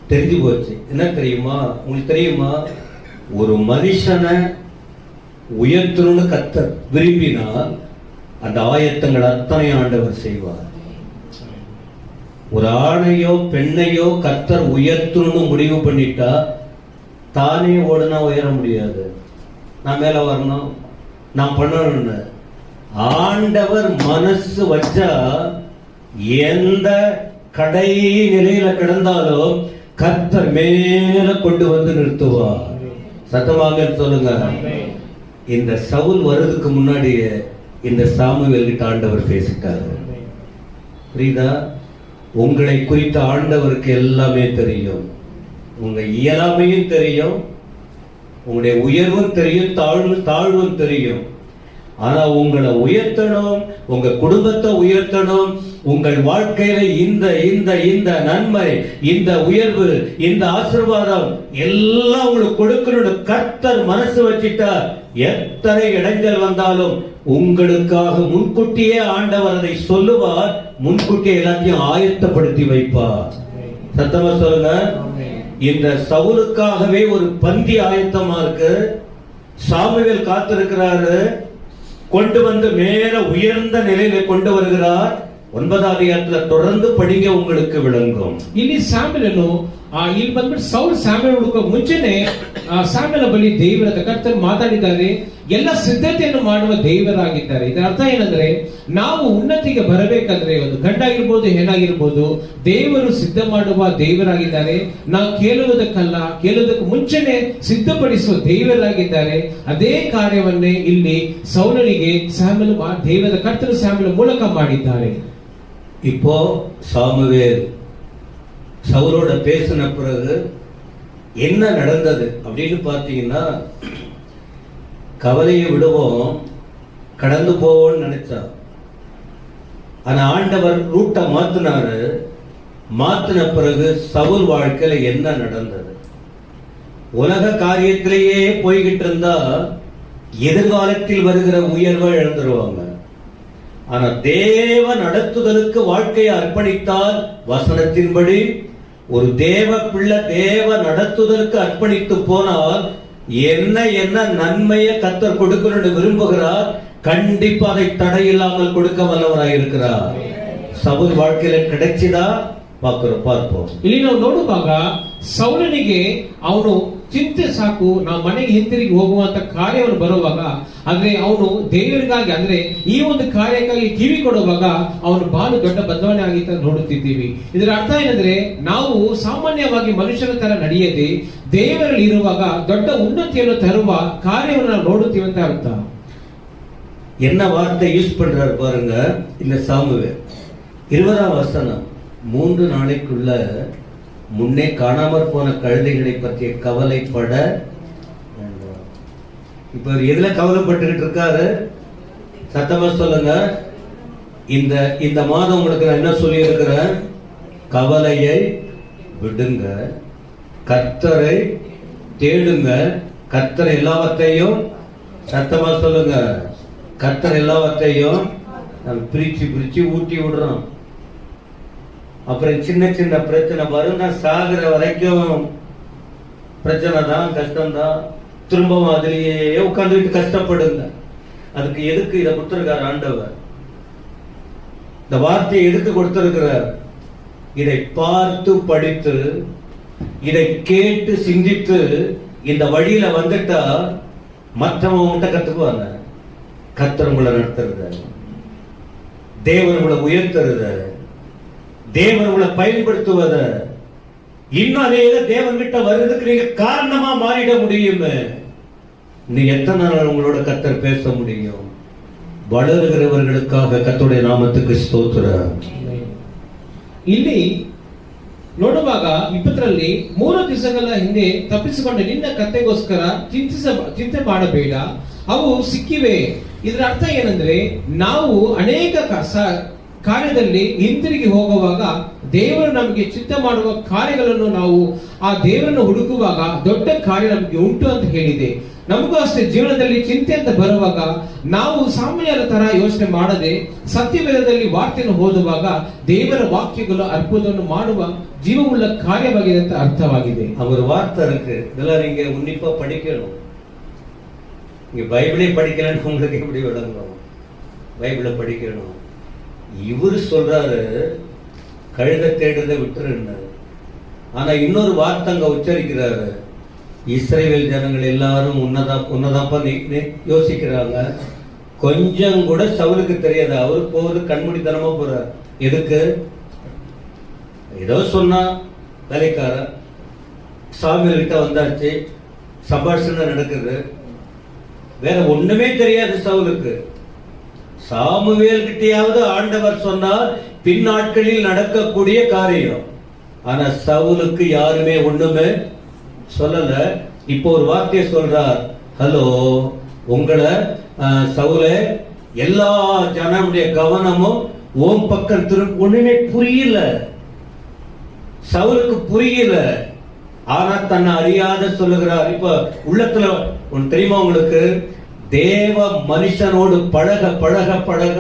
Speaker 1: தெரிஞ்சு போச்சு. என்ன தெரியுமா? உங்களுக்கு தெரியுமா, ஒரு மனுஷனை உயர்த்தணும்னு கர்த்தர் விரும்பினால் அந்த ஆயத்தங்கள் அத்தனை ஆண்டவர் செய்வார். ஒரு ஆணையோ பெண்ணையோ கர்த்தர் உயர்த்தணும்னு முடிவு பண்ணிட்டா தானே ஓடுனா உயர முடியாது. நான் மேல வரணும், நான் பண்ணணும்னு ஆண்டவர் மனசு வச்சா எந்த கடை நிலையில கிடந்தாலும் கர்த்தர் மேல கொண்டு வந்து நிறுத்துவார். சத்தமாக சொல்லுங்க. இந்த சவுல் வர்றதுக்கு முன்னாடியே இந்த சாமுவேல் கிட்ட ஆண்டவர் பேசிட்டாரு. புரியுதா? உங்களை குறித்த ஆண்டவருக்கு எல்லாமே தெரியும். உங்க இயலாமையும் தெரியும், உங்களுடைய உயர்வும் தெரியும், தாழ்வும் தெரியும். ஆனா உங்களை உயர்த்தணும், உங்க குடும்பத்தை உயர்த்தணும், உங்கள் வாழ்க்கையில இந்த இந்த இந்த நன்மை, இந்த உயர்வு, இந்த ஆசீர்வாதம் எல்லாம் உங்களுக்கு கொடுக்கணும் கர்த்தர் மனசு வச்சிட்டா எத்தனை இடைஞ்சல் வந்தாலும் உங்களுக்காக முன்கூட்டியே ஆண்டவர் அதை சொல்லுவார், முன்கூட்டியே எல்லாத்தையும் ஆயத்தப்படுத்தி வைப்பார். சத்தமா சொல்லுங்க. இந்த சவுலுக்காகவே ஒரு பந்தி ஆயத்தமா இருக்கு. சாமுவேல் காத்திருக்கிறாரு, கொண்டு வந்து மேல உயர்ந்த நிலையில கொண்டு வருகிறார். 9வது அதிகாரத்துல தொடர்ந்து படிங்க, உங்களுக்கு விளங்கும்.
Speaker 2: ಇಲ್ಲಿ ಸಾಮುವೇಲನು ಇಲ್ಲಿ ಬಂದ್ಬಿಟ್ಟು ಸೌಲ್ ಸಾಮುವೇಲ್ ಹುಡುಕೋ ಮುಂಚೆನೆ ಸಾಮುವೇಲ ಬಳಿ ದೇವರ ಕರ್ತರು ಮಾತಾಡಿದ್ದಾರೆ. ಎಲ್ಲ ಸಿದ್ಧತೆಯನ್ನು ಮಾಡುವ ದೇವರಾಗಿದ್ದಾರೆ. ಇದರ ಅರ್ಥ ಏನಂದ್ರೆ, ನಾವು ಉನ್ನತಿಗೆ ಬರಬೇಕಂದ್ರೆ ಒಂದು ಗಂಡಾಗಿರ್ಬೋದು ಹೆಣ್ಣಾಗಿರ್ಬೋದು ದೇವರು ಸಿದ್ಧ ಮಾಡುವ ದೇವರಾಗಿದ್ದಾರೆ. ನಾವು ಕೇಳುವುದಕ್ಕಲ್ಲ, ಕೇಳುವುದಕ್ಕೆ ಮುಂಚೆನೆ ಸಿದ್ಧಪಡಿಸುವ ದೇವರಾಗಿದ್ದಾರೆ. ಅದೇ ಕಾರ್ಯವನ್ನೇ ಇಲ್ಲಿ ಸೌಲನಿಗೆ ಸಾಮುವೇಲ್ ದೇವರ ಕರ್ತರು ಸಾಮುವೇಲ ಮೂಲಕ ಮಾಡಿದ್ದಾರೆ.
Speaker 1: இப்போ சாமுவேல் சவுலோட பேசின பிறகு என்ன நடந்தது அப்படின்னு பார்த்தீங்கன்னா, கவலையை விடுவோம், கடந்து போவோம்னு நினைச்சா, ஆனா ஆண்டவர் ரூட்டை மாத்தினாரு. மாத்தின பிறகு சவுல் வாழ்க்கையில என்ன நடந்தது? உலக காரியத்திலேயே போய்கிட்டு இருந்தா எதிர்காலத்தில் வருகிற உயர்வை இழந்துருவாங்க. ஆனா தேவ நடத்துதலுக்கு வாழ்க்கையை அர்ப்பணித்தால், வசனத்தின்படி ஒரு தேவ பிள்ளை தேவ நடத்துதலுக்கு அர்ப்பணித்து போனால் என்ன என்ன நன்மையை கர்த்தர் கொடுக்கணும்னு விரும்புகிறார், கண்டிப்பா அதை தடையில்லாமல் கொடுக்க வல்லவராய் இருக்கிறார். சவுல் வாழ்க்கையில கிடைச்சதா பார்ப்போம்.
Speaker 2: ಇಲ್ಲಿ ನಾವು ನೋಡುವಾಗ ಸೌಲನಿಗೆ ಅವನು ಚಿಂತೆ ಸಾಕು, ನಾವು ಮನೆಗೆ ಹಿಂತಿರುಗಿ ಹೋಗುವಂತ ಕಾರ್ಯವನ್ನು ಬರುವಾಗ, ಆದ್ರೆ ಅವನು ದೇವರಿಗಾಗಿ ಅಂದ್ರೆ ಈ ಒಂದು ಕಾರ್ಯಕ್ಕಾಗಿ ಕಿವಿ ಕೊಡುವಾಗ ಅವನು ಬಹಳ ದೊಡ್ಡ ಬದಲಾವಣೆ ಆಗಿತ್ತು ನೋಡುತ್ತಿದ್ದೀವಿ. ಇದರ ಅರ್ಥ ಏನಂದ್ರೆ, ನಾವು ಸಾಮಾನ್ಯವಾಗಿ ಮನುಷ್ಯನ ತರ ನಡೆಯದೆ ದೇವರಲ್ಲಿ ಇರುವಾಗ ದೊಡ್ಡ ಉನ್ನತಿಯನ್ನು ತರುವ ಕಾರ್ಯವನ್ನು ನಾವು ನೋಡುತ್ತೀವಿ ಅಂತ ಅರ್ಥ.
Speaker 1: என்ன வார்த்தை யூஸ் பண்றாரு பாருங்க இந்த சாமுவேல். 20ஆம் வசனம், 3 நாளைக்குள்ள முன்னே காணாமற் போன கழுதைகளை பற்றிய கவலைப்பட. இப்ப எதுல கவலைப்பட்டுக்கிட்டு இருக்காரு? சத்தமா சொல்லுங்க. இந்த மாதம் உங்களுக்கு நான் என்ன சொல்லி இருக்கிறேன்? கவலையை விடுங்க, கர்த்தரை தேடுங்க. கர்த்தர் எல்லாவற்றையும், சத்தமா சொல்லுங்க, கர்த்தர் எல்லாவற்றையும் பிரிச்சு ஊட்டி விடுறோம். அப்புறம் சின்ன சின்ன பிரச்சனை வரும், சாகுற வரைக்கும் பிரச்சனை தான், கஷ்டம்தான். திரும்பவும் அதுலயே உட்கார்ந்துட்டு கஷ்டப்படுங்க. அதுக்கு எதுக்கு இதை கொடுத்திருக்காரு ஆண்டவர்? இந்த வார்த்தையை எதுக்கு கொடுத்திருக்கிறார்? இதை பார்த்து படித்து, இதை கேட்டு சிந்தித்து இந்த வழியில வந்துட்டா மற்றவங்க கத்துக்குவாங்க. கர்த்தர் உங்களை நடத்துறத, தேவன் உங்களை உயர்த்துறத, தேவன் உங்களை பயன்படுத்துவத, இன்னும் அதே தேவன் கிட்ட வருவதற்கு நீங்க காரணமா மாறிட முடியும். நீ எத்தனை நாள் உங்களோட கர்த்தர் பேச முடியும்? வளருகிறவர்களுக்காக கர்த்தருடைய நாமத்துக்கு ஸ்தோத்திரம்.
Speaker 2: ಇಲ್ಲಿ ನೋಡುವಾಗ 20ರಲ್ಲಿ 3 ದಿವಸಗಳ ಹಿಂದೆ ತಪ್ಪಿಸಿಕೊಂಡ ನಿನ್ನ ಕತ್ತೆಗೋಸ್ಕರ ಚಿಂತೆ ಮಾಡಬೇಡ, ಅವು ಸಿಕ್ಕಿವೆ. ಇದರ ಅರ್ಥ ಏನಂದ್ರೆ, ನಾವು ಅನೇಕ ಕಾರ್ಯದಲ್ಲಿ ಹಿಂತಿರುಗಿ ಹೋಗುವಾಗ ದೇವರು ನಮಗೆ ಚಿತ್ತ ಮಾಡುವ ಕಾರ್ಯಗಳನ್ನು ನಾವು ಆ ದೇವರನ್ನು ಹುಡುಕುವಾಗ ದೊಡ್ಡ ಕಾರ್ಯ ನಮಗೆ ಉಂಟು ಅಂತ ಹೇಳಿದೆ. ನಮಗೂ ಅಷ್ಟೇ ಜೀವನದಲ್ಲಿ ಚಿಂತೆ ಅಂತ ಬರುವಾಗ ನಾವು ಸಾಮಾನ್ಯರ ತರ ಯೋಚನೆ ಮಾಡದೆ ಸತ್ಯವೇದದಲ್ಲಿ ವಾರ್ತೆಯನ್ನು ಓದುವಾಗ ದೇವರ ವಾಕ್ಯಗಳು ಅದ್ಭುತವನ್ನು ಮಾಡುವ ஜீவமுள்ள காரியமாகியது என்று அர்த்தமாಗಿದೆ.
Speaker 1: அவர் வார்த்தை இருக்கு, இதெல்லாம் நீங்க உன்னிப்பா படிக்கணும். நீங்க பைபிளே படிக்கலன்னு உங்களுக்கு எப்படி விளங்கும்? பைபிளை படிக்கணும். இவர் சொல்றாரு கழுத தேடுறதை விட்டுருந்தாரு. ஆனா இன்னொரு வார்த்தை அங்க உச்சரிக்கிறாரு, இஸ்ரவேல் ஜனங்கள் எல்லாரும் உன்னதாப்பா யோசிக்கிறாங்க. கொஞ்சம் கூட சவுலுக்கு தெரியாது. அவரு போவது கண்மூடித்தனமா போறார். எதுக்கு? ஏதோ சொன்னா வேலைக்கார சாமியல் கிட்ட வந்தாச்சு, சம்பாஷணை நடக்குது. வேற ஒண்ணுமே தெரியாது சவுலுக்கு. சாமுவேல் கிட்டையாவது ஆண்டவர் சொன்னார் பின்னாட்களில் நடக்கக்கூடிய காரியம். ஆனா சவுலுக்கு யாருமே ஒண்ணுமே சொல்லல. இப்போ ஒரு வார்த்தையை சொல்றார், ஹலோ உங்களை சவுலே, எல்லா ஜனமுடைய கவனமும் ஓம் பக்கம் ஒண்ணுமே புரியல. சவுலுக்கு புரியல. ஆனா தன்னை அறியாத சொல்லுகிறார். இப்ப உள்ளத்துல ஒன்று தெரியுமா உங்களுக்கு? தேவ மனுஷனோடு பழக பழக பழக,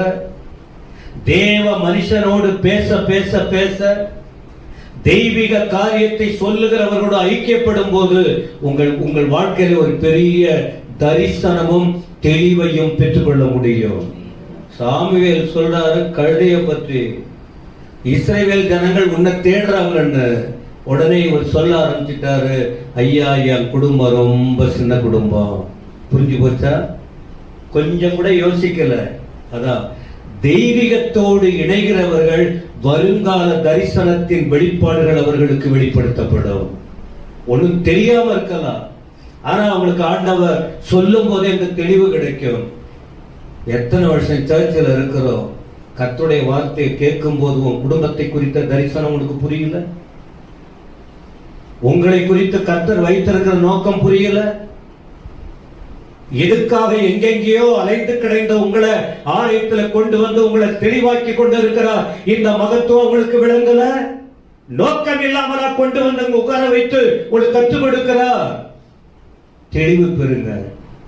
Speaker 1: தேவ மனுஷனோடு பேச பேச பேச, தெய்வீக காரியத்தை சொல்லுகிறவர்களோடு ஐக்கியப்படும் போது உங்கள் வாழ்க்கையில ஒரு பெரிய தரிசனமும் தெளிவையும் பெற்றுக்கொள்ள முடியும். சாமுவேல் சொல்றாரு கழுதையை பற்றி, இஸ்ரவேல் ஜனங்கள் உன்னை தேடுறாங்கன்னு. உடனே இவர் சொல்ல ஆரம்பிச்சிட்டாரு, ஐயா என் குடும்பம் ரொம்ப சின்ன குடும்பம். புரிஞ்சு போச்சா? கொஞ்சம் கூட யோசிக்கல. அதான் தெய்வீகத்தோடு இணைகிறவர்கள் வருங்கால தரிசனத்தின் வெளிப்பாடுகள் அவர்களுக்கு வெளிப்படுத்தப்படும். ஒன்றும் தெரியாம இருக்கலாம், ஆனா அவங்களுக்கு ஆண்டவர் சொல்லும் போதே இந்த தெளிவு கிடைக்கும். எத்தனை வருஷம் சர்ச்சில் இருக்கிறோம், கர்த்தருடைய வார்த்தையை கேட்கும் போது உன் குடும்பத்தை குறித்த தரிசனம் உங்களுக்கு புரியல, உங்களை குறித்து கர்த்தர் வைத்திருக்கிற நோக்கம் புரியல. எதுக்காக எங்கெங்கேயோ அலைந்து கிடைந்த உங்களை ஆலயத்தில் கொண்டு வந்து உங்களை தெளிவாக்கி கொண்டு இருக்கிறார். இந்த மகத்துவம் உங்களுக்கு விளங்கல. நோக்கம் இல்லாமலா கொண்டு வந்து உட்கார வைத்து உங்களுக்கு கற்றுக் கொடுக்கிறார். தெளிவு பெறுங்க.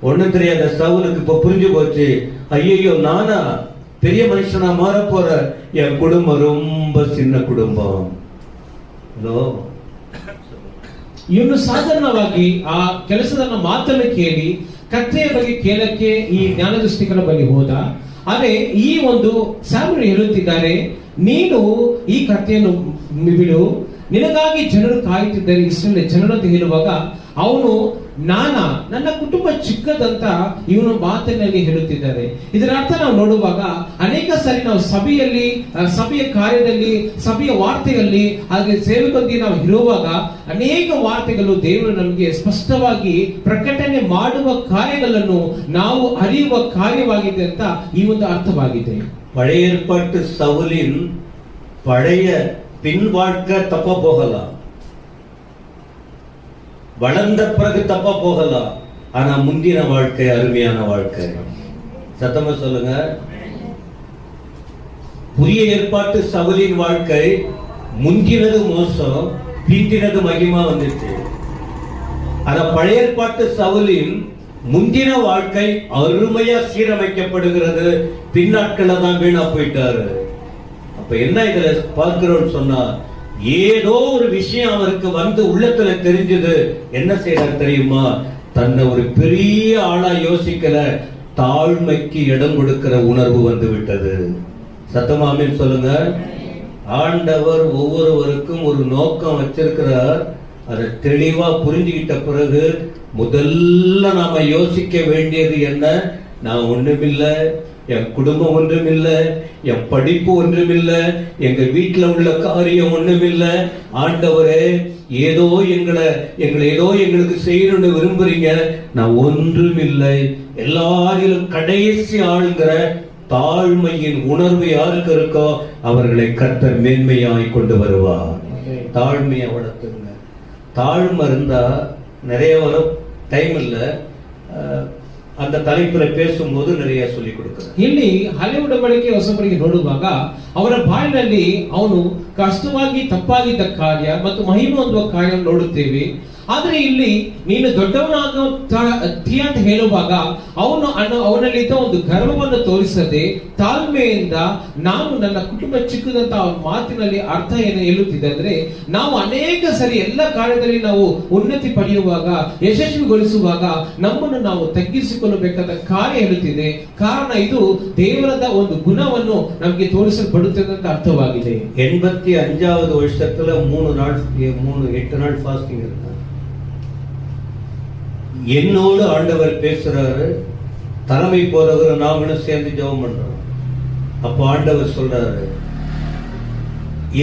Speaker 1: ஒண்ணும் தெரியாத சவுலுக்கு இப்ப புரிஞ்சு போச்சு, ஐயோ நானா பெரிய மனுஷனா மாற போற, என் குடும்பம் ரொம்ப சின்ன குடும்பம்.
Speaker 2: ಇವನು ಸಾಧಾರಣವಾಗಿ ಆ ಕೆಲಸದ ಮಾತನ್ನು ಕೇಳಿ ಕಥೆಯ ಬಗ್ಗೆ ಕೇಳಕ್ಕೆ ಈ ಜ್ಞಾನದೃಷ್ಟಿಕರ ಬಳಿ ಹೋದ. ಆದ್ರೆ ಈ ಒಂದು ಸ್ಯಾಮ್ಯುಯೇಲ್ ಹೇಳುತ್ತಿದ್ದಾರೆ, ನೀನು ಈ ಕಥೆಯನ್ನು ಬಿಡು, ನಿನಗಾಗಿ ಜನರು ಕಾಯುತ್ತಿದ್ದಾರೆ ಇಸ್ರಾಯೇಲ್ ಜನರು ಅಂತ ಹೇಳುವಾಗ ಅವನು ನನ್ನ ಕುಟುಂಬ ಚಿಕ್ಕದಂತ ಇವನು ಮಾತಿನಲ್ಲಿ ಹೇಳುತ್ತಿದ್ದಾರೆ. ಇದರ ಅರ್ಥ ನಾವು ನೋಡುವಾಗ ಅನೇಕ ಸಾರಿ ನಾವು ಸಭೆಯ ಕಾರ್ಯದಲ್ಲಿ, ಸಭೆಯ ವಾರ್ತೆಯಲ್ಲಿ, ಹಾಗೆ ಸೇವೆಗೊಂದಿಗೆ ನಾವು ಇರುವಾಗ ಅನೇಕ ವಾರ್ತೆಗಳು ದೇವರು ನಮಗೆ ಸ್ಪಷ್ಟವಾಗಿ ಪ್ರಕಟಣೆ ಮಾಡುವ ಕಾರ್ಯಗಳನ್ನು ನಾವು ಅರಿಯುವ ಕಾರ್ಯವಾಗಿದೆ ಅಂತ ಈ ಒಂದು ಅರ್ಥವಾಗಿದೆ.
Speaker 1: பழைய ஏற்பாட்டு சவுலின் பழைய பின் வாழ்க்கை தப்ப போகலாம், வளர்ந்த பிறகு தப்பா போகலாம், ஆனா முந்தின வாழ்க்கை அருமையான வாழ்க்கை. சத்தமா சொல்லுங்க. புதிய ஏற்பாட்டு சவுலின் வாழ்க்கை முந்தினது மோசம், பிந்தினது மகிமா வந்துச்சு. ஆனா பழைய ஏற்பாட்டு சவுலின் முந்தின வாழ்க்கை அருமையா சீரமைக்கப்படுகிறது, பின்னாட்கள தான் வீணா போயிட்டாரு. அப்ப என்ன இதுல பார்க்கிறோம் சொன்னா, ஏதோ ஒரு விஷயம் அவருக்கு வந்து உள்ளத்துல தெரிஞ்சது. என்ன செய்யறாரு தெரியுமா? தன்னை ஒரு பெரிய ஆளா யோசிக்கல, தாழ்மைக்கு இடம் கொடுக்கிற உணர்வு வந்து விட்டது. சத்தமாமின்னு சொல்லுங்க. ஆண்டவர் ஒவ்வொருவருக்கும் ஒரு நோக்கம் வச்சிருக்கிறார். அதை தெளிவா புரிஞ்சுக்கிட்ட பிறகு முதல்ல நாம யோசிக்க வேண்டியது என்ன? நான் ஒண்ணுமில்லை, என் குடும்பம் ஒன்றுமில்லை, என் படிப்பு ஒன்றுமில்லை, எங்க வீட்டுல உள்ள காரியம் ஒண்ணுமில்லை. ஆண்டவரே ஏதோ எங்களுக்கு செய்யணும்னு விரும்புறீங்க, நான் ஒன்றுமில்லை, எல்லாரிலும் கடைசி ஆளுங்கிற தாழ்மையின் உணர்வு யாருக்கு இருக்கோ அவர்களை கர்த்தர் மேன்மையாய் கொண்டு வருவார். தாழ்மையை வளர்த்துங்க. தாழ்மை இருந்தா நிறைய வரும். டைம் இல்லை, அந்த தலைப்புல பேசும்போது நிறைய சொல்லி கொடுக்குறேன்.
Speaker 2: ಇಲ್ಲಿ ಹಳೆ ಒಡಂಬಡಿಕೆ ಹೊಸ ಒಡಂಬಡಿಕೆ ನೋಡುವಾಗ ಅವರ ಬಾಯಿನಲ್ಲಿ ಅವನು ಕಷ್ಟವಾಗಿ ತಪ್ಪಾಗಿದ್ದ ಕಾರ್ಯ ಮತ್ತು ಮಹಿಮೆ ಹೊಂದುವ ಕಾರ್ಯವನ್ನು ನೋಡುತ್ತೇವೆ. ಆದ್ರೆ ಇಲ್ಲಿ ನೀನು ದೊಡ್ಡವನಾಗುತ್ತೀಯ ಅಂತ ಹೇಳುವಾಗ ಅವನಲ್ಲಿದ್ದ ಒಂದು ಗರ್ವವನ್ನು ತೋರಿಸದೆ ತಾಳ್ಮೆಯಿಂದ, ನಾನು ನನ್ನ ಕುಟುಂಬ ಚಿಕ್ಕದಂತ ಅವನ ಮಾತಿನಲ್ಲಿ ಅರ್ಥ ಏನು ಹೇಳುತ್ತಿದೆ ಅಂದ್ರೆ, ನಾವು ಅನೇಕ ಸರಿ ಎಲ್ಲ ಕಾರ್ಯದಲ್ಲಿ ನಾವು ಉನ್ನತಿ ಪಡೆಯುವಾಗ, ಯಶಸ್ವಿಗೊಳಿಸುವಾಗ ನಮ್ಮನ್ನು ನಾವು ತಗ್ಗಿಸಿಕೊಳ್ಳಬೇಕಾದ ಕಾರ್ಯ ಹೇಳುತ್ತಿದೆ. ಕಾರಣ ಇದು ದೇವರದ ಒಂದು ಗುಣವನ್ನು ನಮಗೆ ತೋರಿಸಲ್ಪಡುತ್ತದೆ ಅಂತ ಅರ್ಥವಾಗಿದೆ.
Speaker 1: 85வது வருஷத்துல 8 நாள் ஃபாஸ்டிங் இருக்கு. என்னோடு ஆண்டவர் பேசுறாரு, தலைமை போறவர் நாங்களும் சேர்ந்து ஜெபம் பண்றோம். அப்ப ஆண்டவர் சொல்றாரு,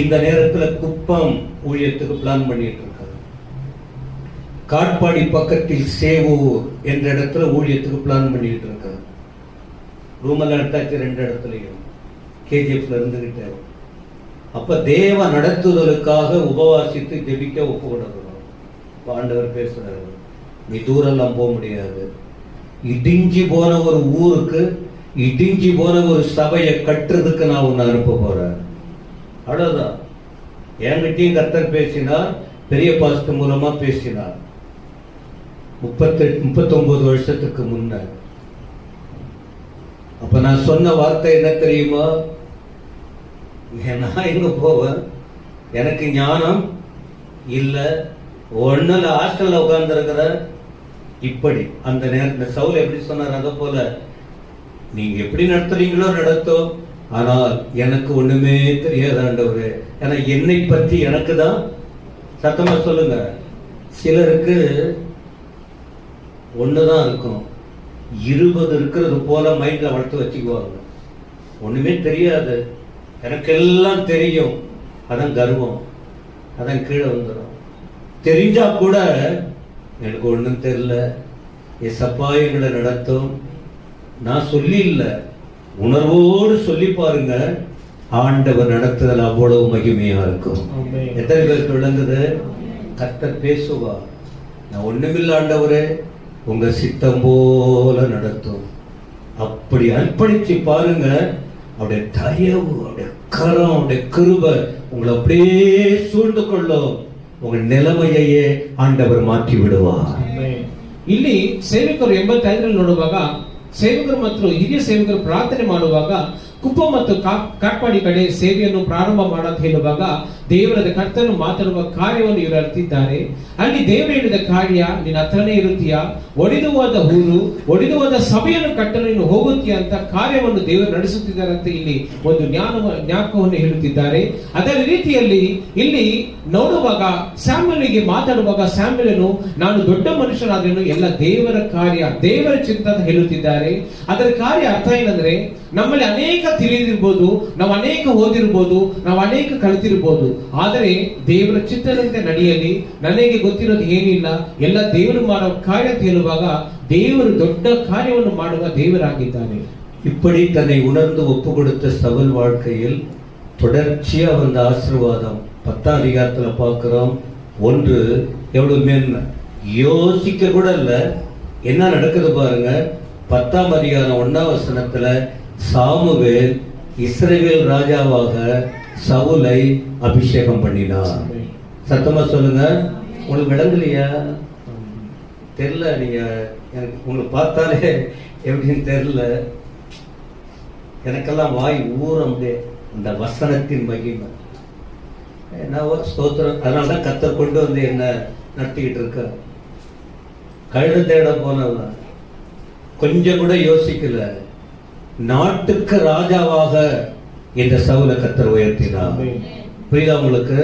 Speaker 1: இந்த நேரத்துல குப்பம் ஊழியத்துக்கு பிளான் பண்ணிட்டு இருக்காரு. காட்பாடி பக்கத்தில் சேவூர் என்ற இடத்துல ஊழியத்துக்கு பிளான் பண்ணிட்டு இருக்காரு. ரூமெல்லாம் எடுத்தாச்சு 2 இடத்துலையும். கேஜிஎஃப்ல இருந்துகிட்டே. அப்ப தேவ நடத்துதலுக்காக உபவாசித்து ஜெபிக்க ஒப்பு கொடுக்கணும். ஆண்டவர் பேசுறாரு, நீ தூரெல்லாம் போக முடியாது. இடிஞ்சி போன ஒரு ஊருக்கு, இடிஞ்சி போன ஒரு சபையை கட்டுறதுக்கு நான் உன்னை அனுப்ப போறேன். அவ்வளவுதான். என்கிட்டயும் கர்த்தர் பேசினார், பெரிய பாஸ்டர் மூலமா பேசினார். 39 வருஷத்துக்கு முன்ன. அப்ப நான் சொன்ன வார்த்தை என்ன தெரியுமா? நான் எங்க போவேன்? எனக்கு ஞானம் இல்ல, ஒண்ணுல ஹாஸ்டல்ல உட்கார்ந்து இருக்கிற. இப்படி அந்த நேரத்தில் சவுல் எப்படி சொன்னார், அதை போல நீங்க எப்படி நடத்துறீங்களோ நடத்தும், ஆனால் எனக்கு ஒண்ணுமே தெரியாது ஆண்டவரே. ஏன்னா என்னை பற்றி எனக்கு தான். சத்தமா சொல்லுங்க. சிலருக்கு ஒண்ணுதான் இருக்கும், 20 இருக்கிறது போல மைண்ட்ல வளர்த்து வச்சுக்குவாங்க. ஒண்ணுமே தெரியாது, எனக்கு எல்லாம் தெரியும். அதான் கர்வம், அதான் கீழே வந்துடும். தெரிஞ்சா கூட எனக்கு ஒண்ணும் தெரியல, ஏசப்பா எங்களை நடத்தும். நான் சொல்லி இல்லை, உணர்வோடு சொல்லி பாருங்க, ஆண்டவர் நடத்துதல் அவ்வளவு மகிமையா இருக்கும். எத்தனை பேருக்கு விளங்குது? கர்த்தர் பேசுவா, நான் ஒண்ணுமில்ல ஆண்டவரே, உங்க சித்தம் போல நடத்தும். அப்படி அர்ப்பணிச்சு பாருங்க, அவருடைய தயவு, அவருடைய கரம், அவருடைய கிருபை உங்களை அப்படியே சூழ்ந்து கொள்ளும். உங்க நிலைமையே ಆಂಡವರು ಮಾற்றி ಬಿಡುವಾರ್.
Speaker 2: ಇಲ್ಲಿ ಸೇವಕರು 85ರಲ್ಲಿ ನೋಡುವಾಗ ಸೇವಕರು ಮತ್ತು ಹಿರಿಯ ಸೇವಕರು ಪ್ರಾರ್ಥನೆ ಮಾಡುವಾಗ ಕುಪ್ಪ ಮತ್ತು ಕಾಟ್ಪಾಡಿ ಕಡೆ ಸೇವೆಯನ್ನು ಪ್ರಾರಂಭ ಮಾಡಲು ಹೇಳುವಾಗ ದೇವರದ ಕರ್ತನು ಮಾತಾಡುವ ಕಾರ್ಯವನ್ನು ಇವರು ಅರ್ತಿದ್ದಾರೆ. ಅಲ್ಲಿ ದೇವರು ಹೇಳಿದ ಕಾರ್ಯ, ನೀನು ಹತ್ರನೇ ಇರುತ್ತೀಯಾ, ಒಡೆದು ಹೋದ ಊರು, ಒಡೆದು ಹೋದ ಸಭೆಯನ್ನು ಕಟ್ಟಲು ನೀನು ಹೋಗುತ್ತೀಯ ಅಂತ ಕಾರ್ಯವನ್ನು ದೇವರು ನಡೆಸುತ್ತಿದ್ದಾರೆ ಅಂತ ಇಲ್ಲಿ ಒಂದು ಜ್ಞಾಪಕವನ್ನು ಹೇಳುತ್ತಿದ್ದಾರೆ. ಅದೇ ರೀತಿಯಲ್ಲಿ ಇಲ್ಲಿ ನೋಡುವಾಗ ಸ್ಯಾಮ್ಯಲಿಗೆ ಮಾತಾಡುವಾಗ ಸ್ಯಾಮ್ಯಲನು ನಾನು ದೊಡ್ಡ ಮನುಷ್ಯನಾದ್ರೇನು ಎಲ್ಲ ದೇವರ ಕಾರ್ಯ, ದೇವರ ಚಿಂತ ಅಂತ ಹೇಳುತ್ತಿದ್ದಾರೆ. ಅದರ ಕಾರ್ಯ ಅರ್ಥ ಏನಂದ್ರೆ, ನಮ್ಮಲ್ಲಿ ಅನೇಕ ತಿಳಿದಿರ್ಬೋದು, ನಾವು ಅನೇಕ ಓದಿರ್ಬೋದು, ನಾವು ಅನೇಕ ಕಲಿತಿರ್ಬೋದು, ಆದರೆ ದೇವರ ಚಿತ್ತದಂತೆ ನಡೆಯಲಿ, ನನಗೆ ಗೊತ್ತಿರೋದು ಏನಿಲ್ಲ, ಎಲ್ಲ ದೇವರು ಮಾಡೋ ಕಾರ್ಯ ಅಂತ ಹೇಳುವಾಗ ದೇವರು ದೊಡ್ಡ ಕಾರ್ಯವನ್ನು ಮಾಡುವ தேவராகித்தானே.
Speaker 1: இப்படி தன்னை உணர்ந்து ஒப்பு கொடுத்த சவுல் வாழ்க்கையில் தொடர்ச்சியா வந்த ஆசீர்வாதம் 10ஆம் அதிகாரத்துல பார்க்கிறோம். ஒன்று எவ்வளவு மேன்மை, யோசிக்க கூட இல்ல. என்ன நடக்குது பாருங்க. 10ஆம் அதிகாரம் 1ஆம் வசனத்துல சாமுவேல் இஸ்ரவேல் ராஜாவாக சவுலை அபிஷேகம் பண்ணினார். சத்தமா சொல்லுங்க. உங்களுக்கு விளங்கலையா? தெரியல. நீங்க எனக்கு உங்களை பார்த்தாலே எப்படின்னு தெரியல. எனக்கெல்லாம் வாய் ஊறம் இந்த வசனத்தின் மகிமை. நான் ஸ்தோத்திரம். அதனாலதான் கர்த்தர் கொண்டு வந்து என்ன நடத்திக்கிட்டு இருக்க. கழுத தேட போனவன் கொஞ்சம் கூட யோசிக்கல. நாட்டுக்கு ராஜாவாக இந்த சவுலை கர்த்தர் உயர்த்தினார். புரியுதா உங்களுக்கு?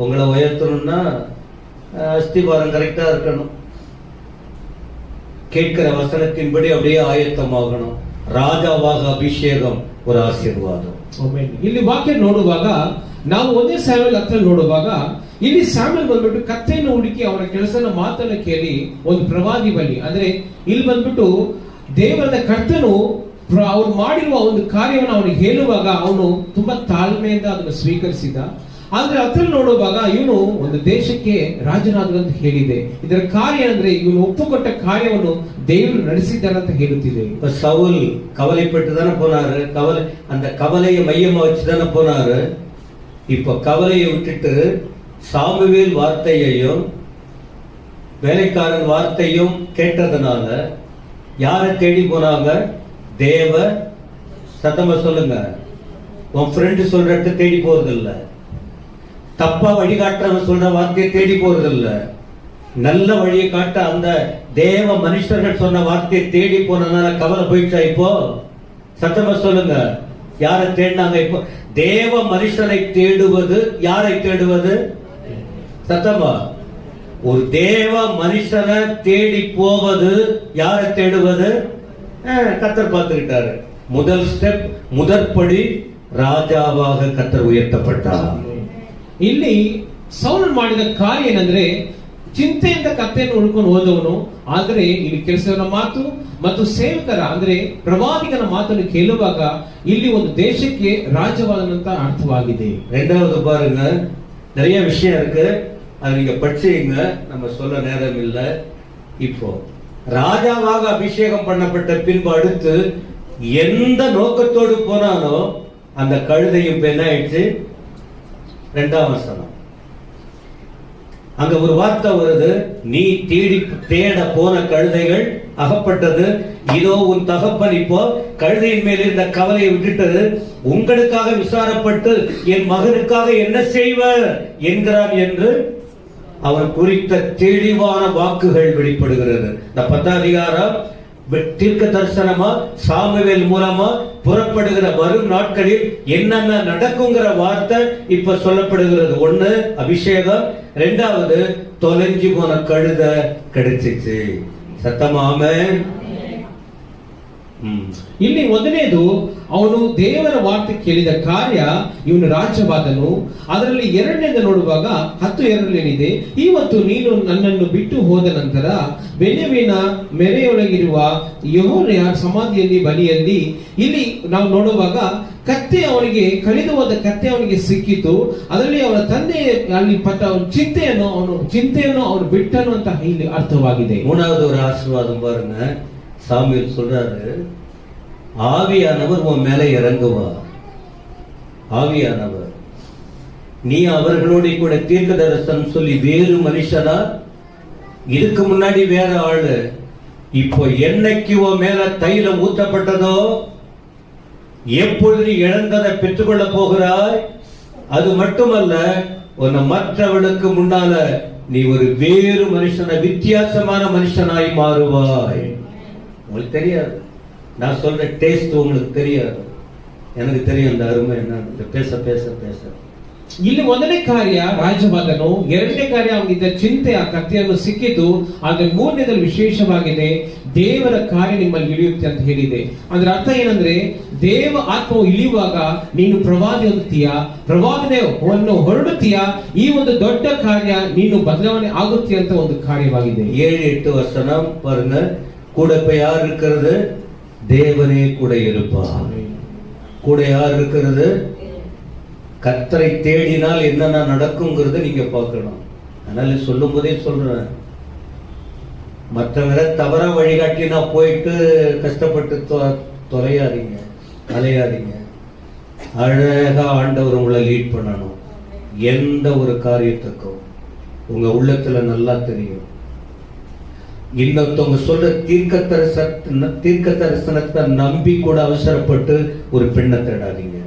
Speaker 1: உங்களை உயர்த்தணும்னா அஸ்திபாரம் கரெக்டா இருக்கணும். கேட்கிற வசனத்தின்படி அப்படியே ஆயத்தமாகணும். ರಾಜಾವಾಗ ಅಭಿಷೇಕಂ ஒரு ಆಶೀರ್ವಾದ.
Speaker 2: ಇಲ್ಲಿ ವಾಕ್ಯ ನೋಡುವಾಗ ನಾವು ಒಂದೇ ಸ್ಯಾಮ್ಯಲ್ ಹತ್ರ ನೋಡುವಾಗ ಇಲ್ಲಿ ಸ್ಯಾಮ್ಯಲ್ ಬಂದ್ಬಿಟ್ಟು ಕತ್ತೆಯನ್ನು ಹುಡುಕಿ ಅವರ ಕೆಲಸನ ಮಾತನ್ನ ಕೇಳಿ ಒಂದು ಪ್ರವಾದಿ ಬಳಿ, ಅಂದ್ರೆ ಇಲ್ಲಿ ಬಂದ್ಬಿಟ್ಟು ದೇವರ ಕರ್ತನು ಅವ್ರು ಮಾಡಿರುವ ಒಂದು ಕಾರ್ಯವನ್ನು ಅವನಿಗೆ ಹೇಳುವಾಗ ಅವನು ತುಂಬಾ ತಾಳ್ಮೆಯಿಂದ ಅದನ್ನು ಸ್ವೀಕರಿಸಿದ. ಆದ್ರೆ ಹತ್ರ ನೋಡುವಾಗ ಇವನು ಒಂದು ದೇಶಕ್ಕೆ ರಾಜನಾದಂತ ಹೇಳಿದೆ. ಇದರ ಕಾರ್ಯ ಅಂದ್ರೆ ಇವನು ಒಪ್ಪುಕೊಟ್ಟ ಕಾರ್ಯವನ್ನು ದೇವರು ನಡೆಸಿದ್ದಾನೆ ಅಂತ ಹೇಳುತ್ತಿದೆ.
Speaker 1: இப்ப சவுல் கவலைப்பட்டு தானே போனாரு, அந்த கவலையை மையமா வச்சுதானே போனாரு. இப்ப கவலையை விட்டுட்டு சாமுவேல் வார்த்தையையும் வேலைக்காரன் வார்த்தையும் கேட்டதுனால யாரை தேடி போனாங்க? தேவ சத்தமா சொல்லுங்க. உன் ஃப்ரெண்டு சொல்றத தேடி போறது இல்ல, தப்பா வழிகாட்டுறவன் சொல்ற வார்த்தையை தேடி போறது இல்ல, நல்ல வழியை காட்ட அந்த தேவ மனுஷர்கள் சொன்ன வார்த்தையை தேடி போனதுனால கவலை போயிடுச்சா? இப்போ சத்தமா சொல்லுங்க. யாரை தேடினாங்க? இப்போ தேவ மனுஷனை தேடுவது. யாரை தேடுவது? சத்தமா. ஒரு தேவ மனுஷனை தேடி போவது. யாரை தேடுவது? கர்த்தர் பார்த்துக்கிட்டாரு. முதல் ஸ்டெப், முதற்படி ರಾಜಾವಾಗ ಕರ್ತರು ಉಯರ್ತಪಟ್ಟ.
Speaker 2: ಇಲ್ಲಿ ಸೌಲನು ಮಾಡಿದ ಕಾರ್ಯ ಏನಂದ್ರೆ ಚಿಂತೆಯಿಂದ ಕತ್ತೆಯನ್ನು ಹುಡುಕೊಂಡು ಹೋದವನು, ಆದರೆ ಇಲ್ಲಿ ಕೆಲಸದ ಮಾತು ಮತ್ತು ಸೇವಕರ ಅಂದ್ರೆ ಪ್ರವಾದಿಗನ ಮಾತನ್ನು ಕೇಳುವಾಗ ಇಲ್ಲಿ ಒಂದು ದೇಶಕ್ಕೆ ರಾಜವಾದಂತ ಅರ್ಥವಾಗಿದೆ.
Speaker 1: ரெண்டாவது பாருங்க, நிறைய விஷயம் இருக்கு, அது நீங்க படிச்சீங்க, நம்ம சொல்ல நேரம் இல்லை. இப்போ ராஜாவாக அபிஷேகம் பண்ணப்பட்ட பின்பு அடுத்து எந்த நோக்கத்தோடு போனானோ அந்த கழுதையும் என்ன ஆயிடுச்சு? 2ஆம் வசனம். அங்க ஒரு வார்த்தை வருது, நீ தேட போன கழுதைகள் அகப்பட்டது. இதோ உன் தகப்பன் இப்போ கழுதையின் மேல் இருந்த கவலையை விட்டுட்டு உங்களுக்காக விசாரப்பட்டு என் மகனுக்காக என்ன செய்வர் என்கிறான் என்று அவர் குறித்த தெளிவான வாக்குகள் வெளிப்படுகிறது. இந்த 10ஆம் அதிகாரம் தீர்க்க தரிசனமா சாமுவேல் மூலமா புறப்படுகிற வரும் நாட்களில் என்னென்ன நடக்குங்கிற வார்த்தை இப்ப சொல்லப்படுகிறது. 1 அபிஷேகம், 2வது தொலைஞ்சு போன கழுத கிடைச்சிச்சு. சத்தமா ஆமென்.
Speaker 2: ಇಲ್ಲಿ ಮೊದಲನೇದು ಅವನು ದೇವರ ವಾರ್ತೆ ಕೇಳಿದ ಕಾರ್ಯ, ಇವನು ರಾಜ್ಯವಾದನು. ಅದರಲ್ಲಿ ಎರಡನೇದು ನೋಡುವಾಗ 10:2 ಏನಿದೆ, ಇವತ್ತು ನೀನು ನನ್ನನ್ನು ಬಿಟ್ಟು ಹೋದ ನಂತರ ಬೆನ್ಯಾಮೀನ ಮೆರೆಯೊಳಗಿರುವ ಯೆಹೋವನ ಸಮಾಧಿಯಲ್ಲಿ ಬಲಿಯಲ್ಲಿ ಇಲ್ಲಿ ನಾವು ನೋಡುವಾಗ ಕತ್ತೆ ಅವನಿಗೆ ಕಳೆದು ಹೋದ ಕತ್ತೆ ಅವನಿಗೆ ಸಿಕ್ಕಿತು. ಅದರಲ್ಲಿ ಅವನ ತಂದೆ ಅಲ್ಲಿ ಪಟ್ಟ ಚಿಂತೆಯನ್ನು ಅವನು ಬಿಟ್ಟನು ಅಂತ ಇಲ್ಲಿ ಅರ್ಥವಾಗಿದೆ.
Speaker 1: 3வது ஒரு ஆசீர்வாதம் பாருங்க. சாமுவேல் சொல்றாரு, ஆவியானவர் உன் மேல இறங்குவார். ஆவியானவர், நீ அவர்களோட கூட தீர்க்க தரிசனம் சொல்லி வேறு மனுஷனா, இதுக்கு முன்னாடி வேற ஆளு, இப்போ என்னைக்கு உன் மேல தைலம் ஊற்றப்பட்டதோ, எப்பொழுது இழந்ததை பெற்றுக்கொள்ள போகிறாய், அது மட்டுமல்ல உன்னை மற்றவளுக்கு முன்னால நீ ஒரு வேறு மனுஷன, வித்தியாசமான மனுஷனாய் மாறுவாய். உங்களுக்கு தெரியாது, நான் சொல்ற டேஸ்ட் உங்களுக்கு தெரியாது, எனக்கு தெரியும் அந்த அருமை என்ன. பேச பேச பேச
Speaker 2: ಇಲ್ಲಿ ಒಂದನೇ ಕಾರ್ಯ ರಾಜವಾದನು, ಎರಡನೇ ಕಾರ್ಯ ಅವನಿದ್ದ ಚಿಂತೆ, ಆ ಕತ್ತೆಯನ್ನು ಸಿಕ್ಕಿತು. ಆದ್ರೆ ಮೂರನೇದಲ್ಲಿ ವಿಶೇಷವಾಗಿದೆ, ದೇವರ ಕಾರ್ಯ ನಿಮ್ಮಲ್ಲಿ ಇಳಿಯುತ್ತೆ ಅಂತ ಹೇಳಿದೆ. ಅದ್ರ ಅರ್ಥ ಏನಂದ್ರೆ, ದೇವ ಆತ್ಮವು ಇಳಿಯುವಾಗ ನೀನು ಪ್ರವಾದಿ ಹೊಂದುತ್ತೀಯಾ, ಪ್ರವಾದನೆಯನ್ನು ಹೊರಡುತ್ತೀಯಾ, ಈ ಒಂದು ದೊಡ್ಡ ಕಾರ್ಯ ನೀನು ಬದಲಾವಣೆ ಆಗುತ್ತೆ ಅಂತ ಒಂದು ಕಾರ್ಯವಾಗಿದೆ.
Speaker 1: 7-8 வசனம் பாருங்க. கூட இப்ப யார் இருக்கிறது? தேவனே கூட இருப்பார். கூட யார் இருக்கிறது? கர்த்தரை தேடினால் என்னென்ன நடக்குங்கிறத நீங்க பார்க்கணும். அதனால சொல்லும் போதே சொல்றேன், மற்றவரை தவறா வழிகாட்டி நான் போயிட்டு கஷ்டப்பட்டு தொலையாதீங்க, அலையாதீங்க. அழகா ஆண்டவர் உங்களை லீட் பண்ணணும். எந்த ஒரு காரியத்துக்கும் உங்க உள்ளத்துல நல்லா தெரியும். இன்னொருத்தவங்க சொல்ற தீர்க்க தரிசனத்தை நம்பி கூட அவசரப்பட்டு ஒரு பெண்ணை தேடாதீங்க,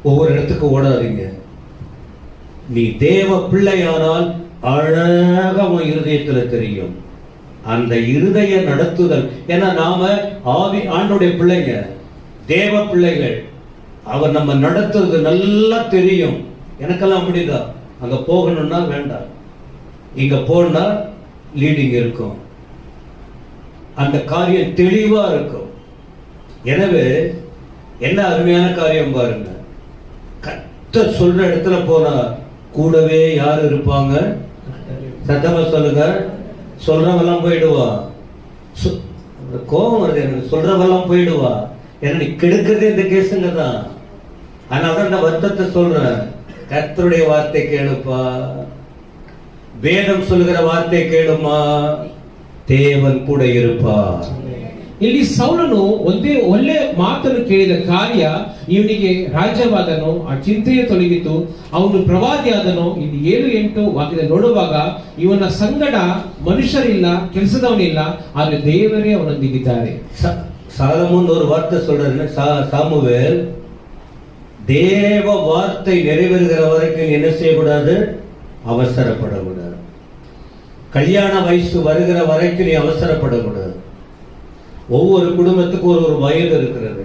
Speaker 1: ஒவ்வொரு இடத்துக்கு ஓடாதீங்க. நீ தேவ பிள்ளையானால் அழகா உன் இருதயத்துல தெரியும். அந்த இருதய நடத்துதல், ஏன்னா நாம ஆண்டுடைய பிள்ளைங்க, தேவ பிள்ளைகள், அவர் நம்ம நடத்துறது நல்லா தெரியும். எனக்கெல்லாம் அப்படிதான். அங்க போகணும்னா வேண்டாம், இங்க போனா லீடிங் இருக்கும், அந்த காரியம் தெளிவா இருக்கும். எனவே என்ன அருமையான காரியம் பாருங்க, கர்த்தர் சொல்ற இடத்துல போனா கூடவே யாரு இருப்பாங்க? சத்தமா சொல்லுங்க. சொல்றவெல்லாம் போயிடுவா. கோபம் வருது எனக்கு, சொல்றவெல்லாம் போயிடுவா. ஏன்னா நீ கெடுக்கிறதே இந்த கேஸுங்க தான். அதனால நான் வருத்தத்தை சொல்றேன். கர்த்தருடைய வார்த்தை கேளுப்பா, வேதம் சொல்லுகிற வார்த்தை ಕೇಳುமா, ದೇವನ್ ಕೂಡ ಇರುಪಾ.
Speaker 2: ಇಲ್ಲಿ ಸೌಲನು ಒಂದೇ ಒಳ್ಳೆ ಮಾತನ್ನು ಕೇಳಿದ ಕಾರ್ಯ ಇವನಿಗೆ ರಾಜ್ಯವಾದನು, ಆ ಚಿಂತೆಯೇ ತೊಲಗಿತು, ಅವನು ಪ್ರವಾದಿಯಾದನು. ಇಲ್ಲಿ 7-8 ವಾಕ್ಯದಲ್ಲಿ ನೋಡುವಾಗ ಇವನ ಸಂಗಡ ಮನುಷ್ಯರಿಲ್ಲ, ಕೆಲಸದವನಿಲ್ಲ, ಆದ್ರೆ ದೇವರೇ ಅವನೊಂದಿಗಿದ್ದಾರೆ.
Speaker 1: சாலமோன் ஒரு வார்த்தை சொல்றாரு, சாமுவேல் தேவ வார்த்தை நிறைவேறுகிற வரைக்கும் என்ன செய்யக்கூடாது, அவசரப்படக்கூடாது. கல்யாண வயசு வருகிற வரைக்கும் நீ அவசரப்படக்கூடாது. ஒவ்வொரு குடும்பத்துக்கும் ஒரு வயது இருக்கிறது.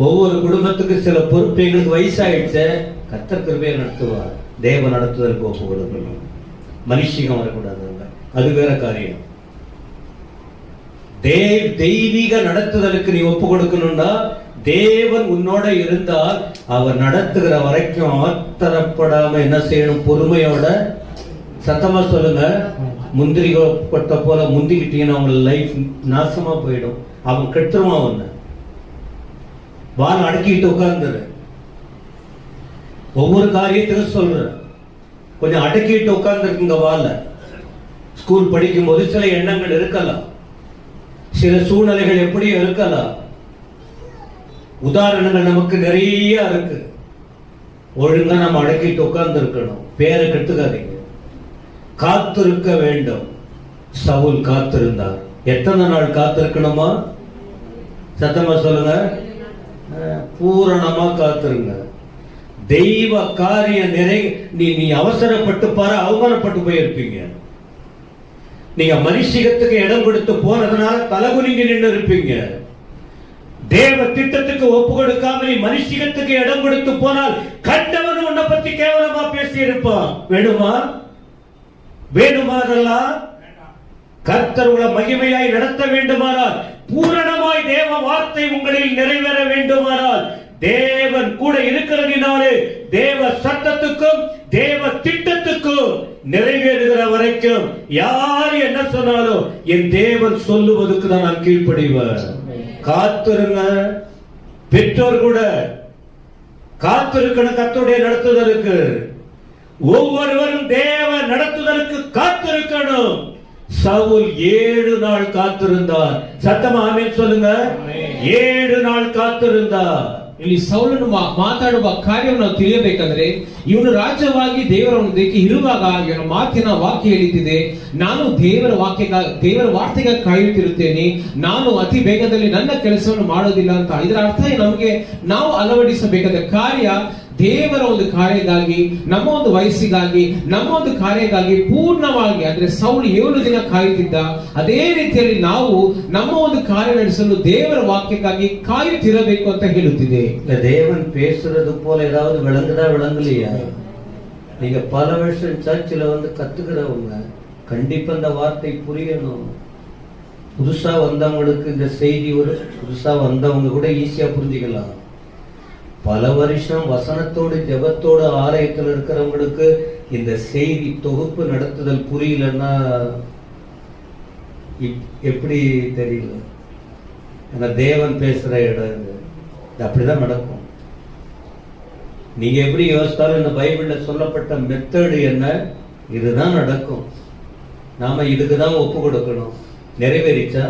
Speaker 1: ஒவ்வொரு குடும்பத்துக்கு சில பொறுப்பு. எங்களுக்கு வயசாயிடுச்சு, கர்த்தர் கிருபையை நடத்துவார். தேவ நடத்துவதற்கு ஒப்பு கொடுக்கணும். மனுஷிகம் வரக்கூடாது, அது வேற காரியம். தெய்வீக நடத்துதலுக்கு நீ ஒப்பு கொடுக்கணும்னா தேவன் உன்னோட இருந்தால் அவர் நடத்துகிற வரைக்கும் ஆத்திரப்படாம என்ன செய்யணும், பொறுமையோட. சத்தமா சொல்லுங்க. முந்திரி கொட்ட போல முந்திக்கிட்டீங்கன்னா அவங்க லைஃப் நாசமா போயிடும். அவன் கெட்டுருவான். ஒண்ணு வால் அடக்கிட்டு உட்கார்ந்துரு. ஒவ்வொரு காரியத்துக்கும் சொல்ற, கொஞ்சம் அடக்கிட்டு உட்கார்ந்துருக்குங்க வாழ. ஸ்கூல் படிக்கும் போது சில எண்ணங்கள் இருக்கலாம், சில சூழ்நிலைகள் எப்படியும் இருக்கலாம். உதாரணங்கள் நமக்கு நிறைய இருக்கு. ஒழுங்கா நம்ம அடக்கிட்டு உட்கார்ந்து இருக்கணும். பேரை கெட்டுக்காதீங்க. காத்திருக்க வேண்டும். சவுல் காத்திருந்தார். எத்தனை நாள் காத்திருக்கணுமா? சத்தமா சொல்லுங்க. பூரணமா காத்திருங்க. தெய்வ காரியம் நீ அவசரப்பட்டு பாரு, அவமானப்பட்டு போயிருப்பீங்க. நீங்க மனுஷிகத்துக்கு இடம் கொடுத்து போறதுனால தலகுனிங்க நின்று இருப்பீங்க. தேவ திட்டத்துக்கு ஒப்பு கொடுக்காம நீ மனுஷிகத்துக்கு இடம் கொடுத்து போனால் கண்டவன் உன்னை பத்தி கேவலமா பேசி இருப்பான். வேணுமா? வேணுமா? அதெல்லாம் கர்த்தர் உங்களை மகிமையாய் நடத்த வேண்டுமானால், பூரணமாய் தேவ வார்த்தை உங்களில் நிறைவேற வேண்டுமானால், தேவன் கூட இருக்கிறதினாலே தேவ சத்தத்துக்கும் தேவ திட்டத்துக்கும் நிறைவேறுகிற வரைக்கும் யார் என்ன சொன்னாலும் என் தேவன் சொல்லுவதற்கு தான் நான் கீழ்ப்படிவேன். காத்திருங்க. பெற்றோர் கூட காத்திருக்கணும். கர்த்தருடைய நடத்துதலுக்கு ஒவ்வொருவரும் தேவ நடத்துதலுக்கு காத்திருக்கணும். சவுல் 7 நாள் காத்திருந்தார். சத்தமா ஆமென் சொல்லுங்க. 7 நாள் ಕಾத்திருந்தார்.
Speaker 2: ಇಲ್ಲಿ ಸೌಲನು ಮಾತಾಡುವ ಕಾರ್ಯವನ್ನು ನಾವು ತಿಳಿಯಬೇಕಂದ್ರೆ, ಇವನು ರಾಜ್ಯವಾಗಿ ದೇವರೊಂದಿಗೆ ಇರುವಾಗ ಇವನ ಮಾತಿನ ವಾಕ್ಯ ಹೇಳಿತಿದೆ, ನಾನು ದೇವರ ವಾರ್ತೆಗಾಗಿ ಕಾಯುತ್ತಿರುತ್ತೇನೆ, ನಾನು ಅತಿ ಬೇಗದಲ್ಲಿ ನನ್ನ ಕೆಲಸವನ್ನು ಮಾಡೋದಿಲ್ಲ ಅಂತ. ಇದರ ಅರ್ಥ ನಮಗೆ ನಾವು ಅಳವಡಿಸಬೇಕಾದ ಕಾರ್ಯ ದೇವರ ಒಂದು ಕಾರ್ಯಕ್ಕಾಗಿ, ನಮ್ಮ ಒಂದು ವಯಸ್ಸಿಗಾಗಿ, ನಮ್ಮ ಒಂದು ಕಾರ್ಯಕ್ಕಾಗಿ ಪೂರ್ಣವಾಗಿ, ಅಂದ್ರೆ ಸೌಲು 7 ದಿನ ಕಾಯುತ್ತಿದ್ದ, ಅದೇ ರೀತಿಯಲ್ಲಿ ನಾವು ನಮ್ಮ ಒಂದು ಕಾರ್ಯ ನಡೆಸಲು ದೇವರ ವಾಕ್ಯಕ್ಕಾಗಿ ಕಾಯುತ್ತಿರಬೇಕು ಅಂತ ಹೇಳುತ್ತಿದೆ.
Speaker 1: தேவன் பேசுறது போல ஏதாவது விளங்கலையா? நீங்க பல வருஷம் சர்ச்சில் வந்து கத்துக்கிறவங்க கண்டிப்பா இந்த வார்த்தை புரியணும். புதுசா வந்தவங்களுக்கு இந்த செய்தி புதுசா வந்தவங்க கூட ஈஸியா புரிஞ்சுக்கலாம். பல வருஷம் வசனத்தோடு ஜெபத்தோடு ஆலயத்தில் இருக்கிறவங்களுக்கு இந்த செய்தி தொகுப்பு நடத்துதல் புரியலன்னா எப்படி தெரியல. ஏன்னா தேவன் பேசுற இடம் இது அப்படிதான் நடக்கும். நீங்க எப்படி யோசித்தாலும் இந்த பைபிள்ல சொல்லப்பட்ட மெத்தடு என்ன, இதுதான் நடக்கும். நாம இதுக்குதான் ஒப்பு கொடுக்கணும். நிறைவேறிச்சா?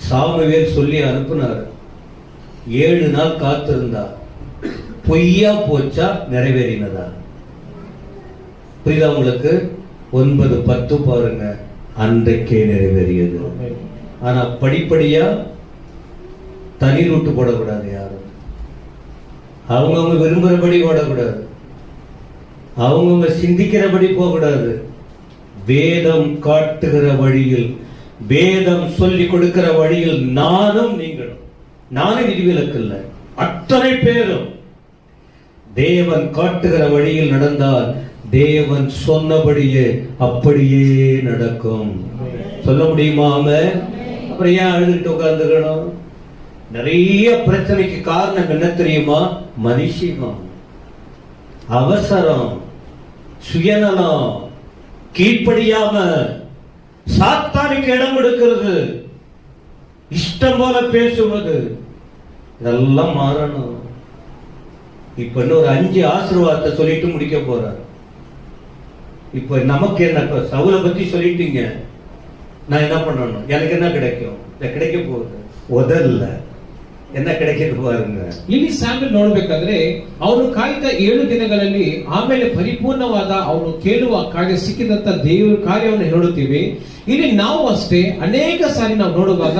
Speaker 1: சாமுவேல் சொல்லி அனுப்புனார். 7 நாள் காத்திருந்தார். பொய்யா போச்சா நிறைவேறினதா? புரியுதா உங்களுக்கு? 9-10 பாருங்க, அன்றைக்கே நிறைவேறியது. ஆனா படிப்படியா தனி ரூட்டு போடக்கூடாது. யாரும் அவங்கவுங்க விரும்புறபடி ஓடக்கூடாது. அவங்கவுங்க சிந்திக்கிறபடி போகக்கூடாது. வேதம் காட்டுகிற வழியில், வேதம் சொல்லி கொடுக்கிற வழியில் நானும் நீங்களும், நானும் விதிவிலக்கு இல்லை, அத்தனை பேரும் தேவன் காட்டுகிற வழியில் நடந்தால் தேவன் சொன்னபடியே அப்படியே நடக்கும். சொல்ல முடியுமா? அப்புறம் ஏன் அழுதுட்டு உட்கார்ந்துக்கணும்? நிறைய பிரச்சனைக்கு காரணம் என்ன தெரியுமா? மனுஷிகம், அவசரம், சுயநலம், கீழ்ப்படியாம சாத்தானுக்கு இடம் கொடுக்கிறது, இஷ்டம் போல பேசுவது, இதெல்லாம் மாறணும். இப்ப இன்னும் ஒரு 5 ஆசீர்வாதத்தை சொல்லிட்டு முடிக்க போறார். இப்ப நமக்கு என்ன, இப்ப சவுலை பத்தி சொல்லிட்டீங்க, நான் என்ன பண்ணணும், எனக்கு என்ன கிடைக்கும், கிடைக்க போகுது முதல்ல என்ன கிடைக்கிறது பாருங்க.
Speaker 2: ಇಲ್ಲಿ ಸ್ಯಾಮ್ಯುಯಲ್ ನೋಡ್ಬೇಕಾದ್ರೆ ಅವನು ಕಾಯ್ದ 7 ದಿನಗಳಲ್ಲಿ ಆಮೇಲೆ ಪರಿಪೂರ್ಣವಾದ ಅವನು ಕೇಳುವ ಕಾರ್ಯ ಸಿಕ್ಕಿದಂತ ದೇವರ ಕಾರ್ಯವನ್ನು ನೋಡುತ್ತೀವಿ. ಇಲ್ಲಿ ನಾವು ಅಷ್ಟೇ ಅನೇಕ ಸಾರಿ ನಾವು ನೋಡುವಾಗ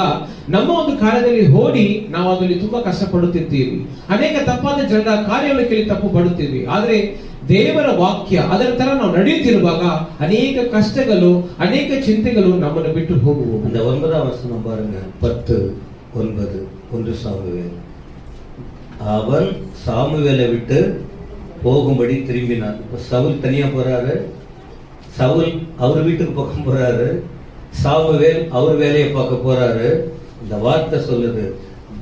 Speaker 2: ನಮ್ಮ ಒಂದು ಕಾರ್ಯದಲ್ಲಿ ಓಡಿ ನಾವು ಅದರಲ್ಲಿ ತುಂಬಾ ಕಷ್ಟಪಡುತ್ತಿರ್ತೀವಿ. ಅನೇಕ ತಪ್ಪಾದ ಜನರ ಕಾರ್ಯವನ್ನು ಕೇಳಿ ತಪ್ಪು ಪಡುತ್ತೀವಿ. ಆದ್ರೆ ದೇವರ ವಾಕ್ಯ ಅದರ ತರ ನಾವು ನಡೆಯುತ್ತಿರುವಾಗ ಅನೇಕ ಕಷ್ಟಗಳು, ಅನೇಕ ಚಿಂತೆಗಳು ನಮ್ಮನ್ನು ಬಿಟ್ಟು ಹೋಗುವು.
Speaker 1: அந்த 9ஆம் வசனம் பாருங்க, 10:9 1 சாமுவேல். அவன் சாமுவேலை விட்டு போகும்படி திரும்பினான். இப்ப சவுல் தனியா போறாரு, சவுல் அவர் வீட்டுக்கு பக்கம் போறாரு, சாமுவேல் அவர் வேலையை பார்க்க போறாரு. இந்த வார்த்தை சொல்லுது,